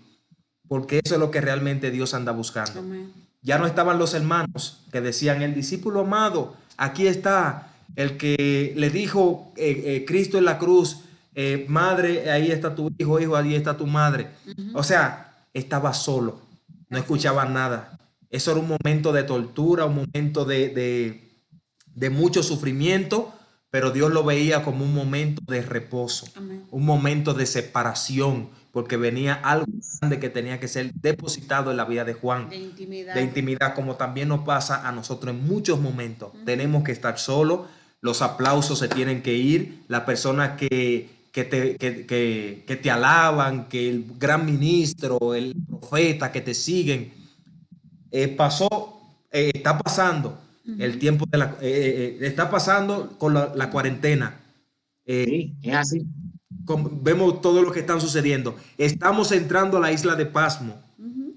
porque eso es lo que realmente Dios anda buscando. Amén. Ya no estaban los hermanos que decían, el discípulo amado, aquí está el que le dijo Cristo en la cruz, madre, ahí está tu hijo, hijo, ahí está tu madre. O sea, estaba solo, no escuchaba nada. Eso era un momento de tortura, un momento de mucho sufrimiento, pero Dios lo veía como un momento de reposo. Amén. Un momento de separación, porque venía algo grande que tenía que ser depositado en la vida de Juan. De intimidad, como también nos pasa a nosotros en muchos momentos. Tenemos que estar solos, los aplausos se tienen que ir, las personas que te alaban, que el gran ministro, el profeta que te siguen, está pasando el tiempo está pasando con la cuarentena. Sí, es así. Vemos todo lo que está sucediendo. Estamos entrando a la isla de Pasmo.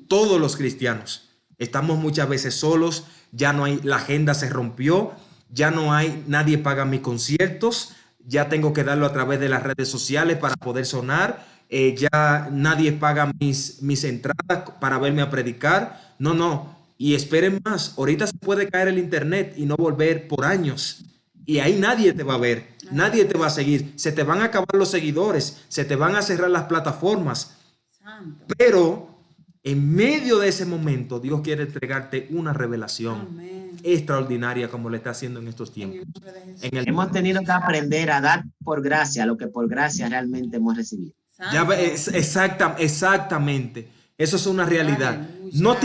Todos los cristianos estamos muchas veces solos. Ya no hay, la agenda se rompió. Ya no hay, nadie paga mis conciertos. Ya tengo que darlo a través de las redes sociales para poder sonar. Ya nadie paga mis entradas para verme a predicar. No. Y esperen más. Ahorita se puede caer el internet y no volver por años. Y ahí nadie te va a ver, nadie te va a seguir. Se te van a acabar los seguidores, se te van a cerrar las plataformas. Santo. Pero en medio de ese momento, Dios quiere entregarte una revelación extraordinaria como le está haciendo en estos tiempos. Hemos tenido que aprender a dar por gracia lo que por gracia realmente hemos recibido. Ya, exactamente. Eso es una realidad. No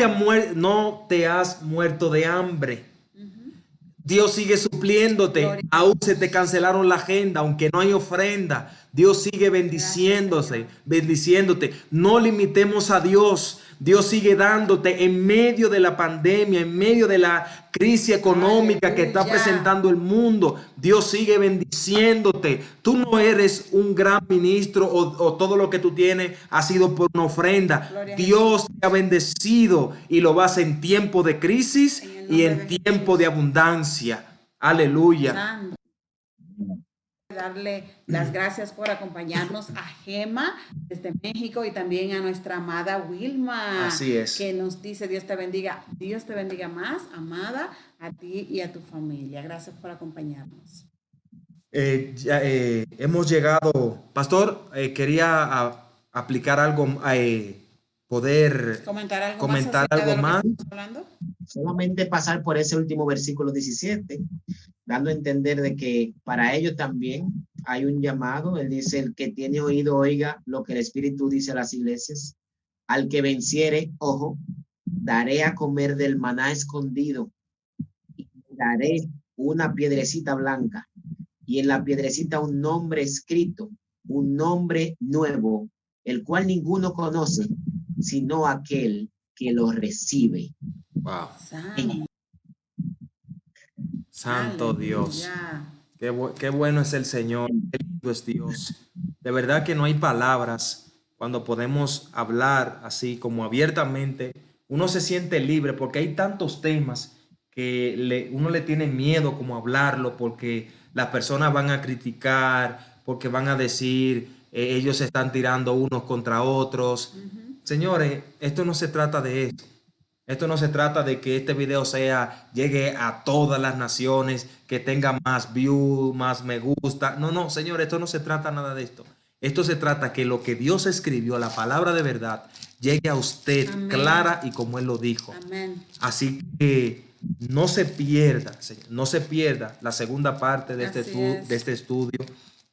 te has muerto de hambre. Dios sigue supliéndote, aún se te cancelaron la agenda, aunque no hay ofrenda. Dios sigue bendiciéndote. No limitemos a Dios. Dios sigue dándote en medio de la pandemia, en medio de la crisis económica que está presentando el mundo. Dios sigue bendiciéndote. Tú no eres un gran ministro o todo lo que tú tienes ha sido por una ofrenda. Dios te ha bendecido y lo vas en tiempo de crisis y en tiempo de abundancia. Aleluya. Darle las gracias por acompañarnos a Gema desde México y también a nuestra amada Wilma. Así es. Que nos dice Dios te bendiga más, amada, a ti y a tu familia. Gracias por acompañarnos. Hemos llegado, pastor, quería aplicar algo, poder comentar algo más. Solamente pasar por ese último versículo 17, dando a entender de que para ellos también hay un llamado. Él dice, el que tiene oído oiga lo que el Espíritu dice a las iglesias. Al que venciere, ojo, daré a comer del maná escondido y haré una piedrecita blanca y en la piedrecita un nombre escrito, un nombre nuevo, el cual ninguno conoce, sino aquel que lo recibe. Wow. Santo. Santo Dios. Aleluya. Qué bueno es el Señor, qué lindo es Dios. De verdad que no hay palabras cuando podemos hablar así como abiertamente. Uno se siente libre porque hay tantos temas que uno le tiene miedo como hablarlo porque las personas van a criticar, porque van a decir, ellos se están tirando unos contra otros. Señores, esto no se trata de eso. Esto no se trata de que este video llegue a todas las naciones, que tenga más views, más me gusta. No, no, señor, esto no se trata nada de esto. Esto se trata que lo que Dios escribió, la palabra de verdad, llegue a usted Amén. clara y como Él lo dijo. Amén. Así que no se pierda, señor, no se pierda la segunda parte de este estudio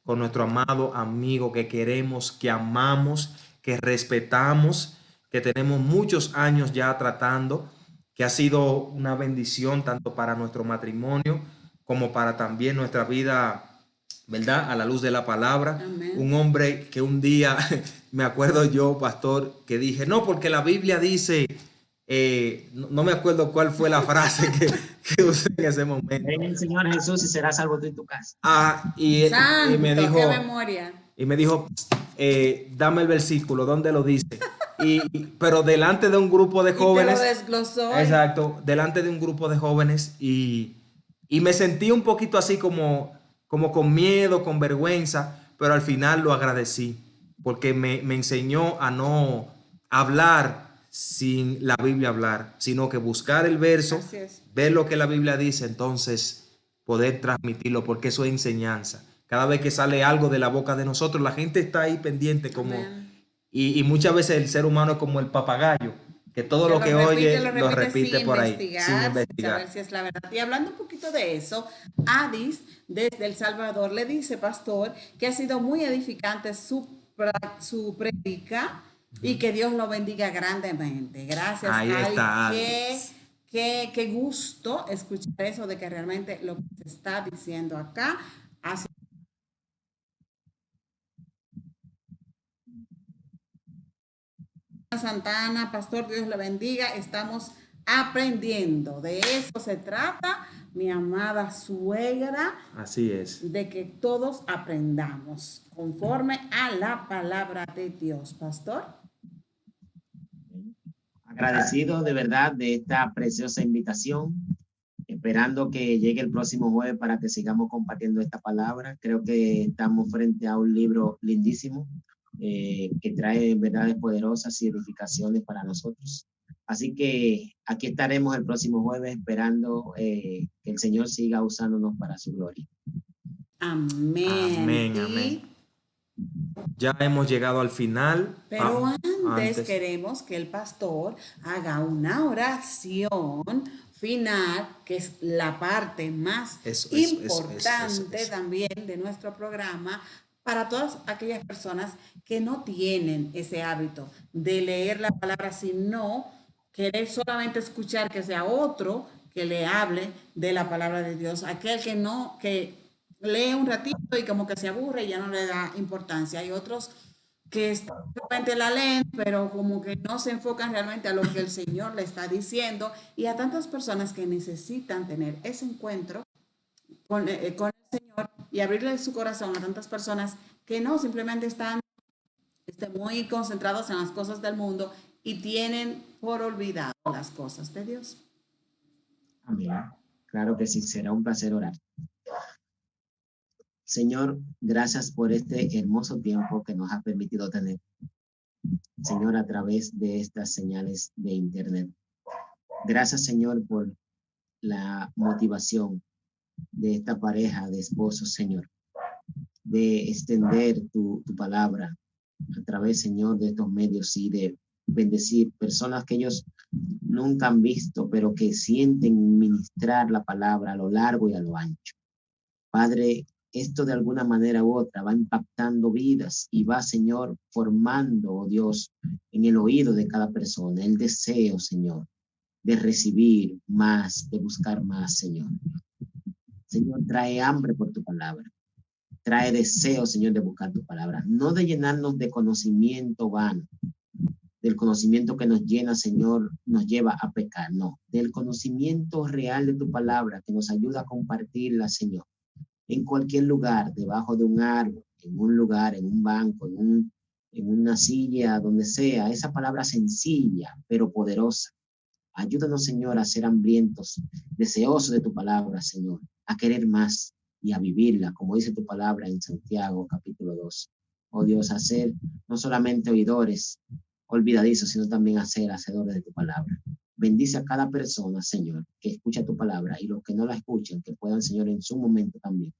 con nuestro amado amigo que queremos, que amamos, que respetamos, que tenemos muchos años ya tratando, que ha sido una bendición tanto para nuestro matrimonio como para también nuestra vida, ¿verdad? A la luz de la palabra. Amén. Un hombre que un día, me acuerdo yo, pastor, que dije, no, porque la Biblia dice, no me acuerdo cuál fue la frase que usé en ese momento. Ven el Señor Jesús y serás salvo tú y tu casa. Santo, Y me dijo, qué memoria. y me dijo, dame el versículo, ¿dónde lo dice? Pero delante de un grupo de jóvenes. Y te lo desglosó. Exacto, delante de un grupo de jóvenes y me sentí un poquito así como con miedo, con vergüenza, pero al final lo agradecí porque me enseñó a no hablar sin la Biblia hablar, sino que buscar el verso, ver lo que la Biblia dice, entonces poder transmitirlo, porque eso es enseñanza. Cada vez que sale algo de la boca de nosotros, la gente está ahí pendiente como... Y muchas veces el ser humano es como el papagayo, que todo lo que oye lo repite por ahí, sin investigar. Sin saber si es la verdad. Y hablando un poquito de eso, Adis, desde El Salvador, le dice, pastor, que ha sido muy edificante su predica y que Dios lo bendiga grandemente. Gracias, ahí está Adis. Qué gusto escuchar eso de que realmente lo que se está diciendo acá hace Santana, pastor, Dios le bendiga. Estamos aprendiendo. De eso se trata, mi amada suegra. Así es. De que todos aprendamos conforme a la palabra de Dios, pastor. Agradecido de verdad de esta preciosa invitación, esperando que llegue el próximo jueves para que sigamos compartiendo esta palabra. Creo que estamos frente a un libro lindísimo que trae verdades poderosas y edificaciones para nosotros. Así que aquí estaremos el próximo jueves esperando que el Señor siga usándonos para su gloria. Amén. Amén, amén. Ya hemos llegado al final. Pero antes queremos que el pastor haga una oración final, que es la parte más importante también de nuestro programa, para todas aquellas personas que no tienen ese hábito de leer la palabra, sino querer solamente escuchar que sea otro que le hable de la palabra de Dios. Aquel que lee un ratito y como que se aburre y ya no le da importancia. Hay otros que realmente la leen, pero como que no se enfocan realmente a lo que el Señor le está diciendo, y a tantas personas que necesitan tener ese encuentro con el Señor y abrirle su corazón a tantas personas que no, simplemente están muy concentrados en las cosas del mundo y tienen por olvidado las cosas de Dios. Amén. Claro que sí, será un placer orar. Señor, gracias por este hermoso tiempo que nos ha permitido tener, Señor, a través de estas señales de internet. Gracias, Señor, por la motivación de esta pareja de esposos, Señor, de extender tu palabra a través, Señor, de estos medios y de bendecir personas que ellos nunca han visto, pero que sienten ministrar la palabra a lo largo y a lo ancho. Padre, esto de alguna manera u otra va impactando vidas y va, Señor, formando, oh Dios, en el oído de cada persona el deseo, Señor, de recibir más, de buscar más, Señor. Señor, trae hambre por tu palabra. Trae deseo, Señor, de buscar tu palabra. No de llenarnos de conocimiento vano, del conocimiento que nos llena, Señor, nos lleva a pecar. No, del conocimiento real de tu palabra que nos ayuda a compartirla, Señor, en cualquier lugar, debajo de un árbol, en un lugar, en un banco, en una silla, donde sea. Esa palabra sencilla, pero poderosa. Ayúdanos, Señor, a ser hambrientos, deseosos de tu palabra, Señor, a querer más y a vivirla, como dice tu palabra en Santiago, capítulo 2. Oh Dios, a ser no solamente oidores olvidadizos, sino también a ser hacedores de tu palabra. Bendice a cada persona, Señor, que escucha tu palabra, y los que no la escuchen, que puedan, Señor, en su momento también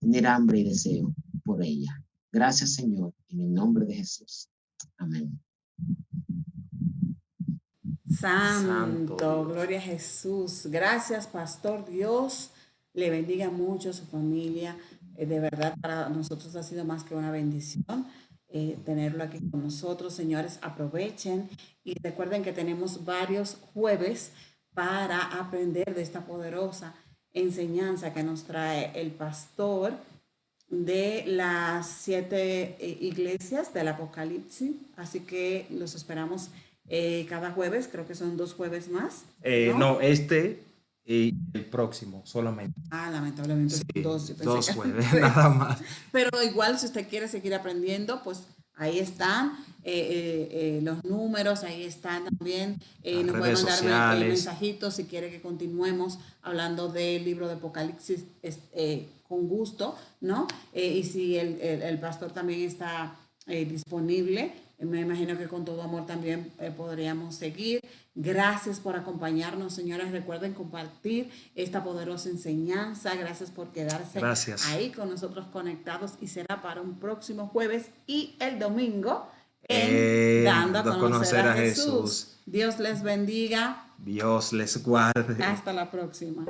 tener hambre y deseo por ella. Gracias, Señor, en el nombre de Jesús. Amén. Santo, gloria a Jesús. Gracias, Pastor. Dios le bendiga mucho a su familia. De verdad, para nosotros ha sido más que una bendición tenerlo aquí con nosotros. Señores, aprovechen y recuerden que tenemos varios jueves para aprender de esta poderosa enseñanza que nos trae el pastor de las 7 iglesias del Apocalipsis. Así que los esperamos cada jueves. Creo que son 2 jueves más, ¿no? No, este y el próximo solamente. Lamentablemente Sí, son 2. Yo pensé 2 que jueves, eran 3. nada más. Pero igual, si usted quiere seguir aprendiendo, pues ahí están los números, ahí están también. Las Nos puede redes mandar sociales. mensajitos si quiere que continuemos hablando del libro de Apocalipsis con gusto, ¿no? Y si el pastor también está disponible, me imagino que con todo amor también podríamos seguir. Gracias por acompañarnos, señores. Recuerden compartir esta poderosa enseñanza. Gracias por quedarse ahí con nosotros conectados, y será para un próximo jueves y el domingo en Dando a conocer a Jesús. Dios les bendiga. Dios les guarde. Hasta la próxima.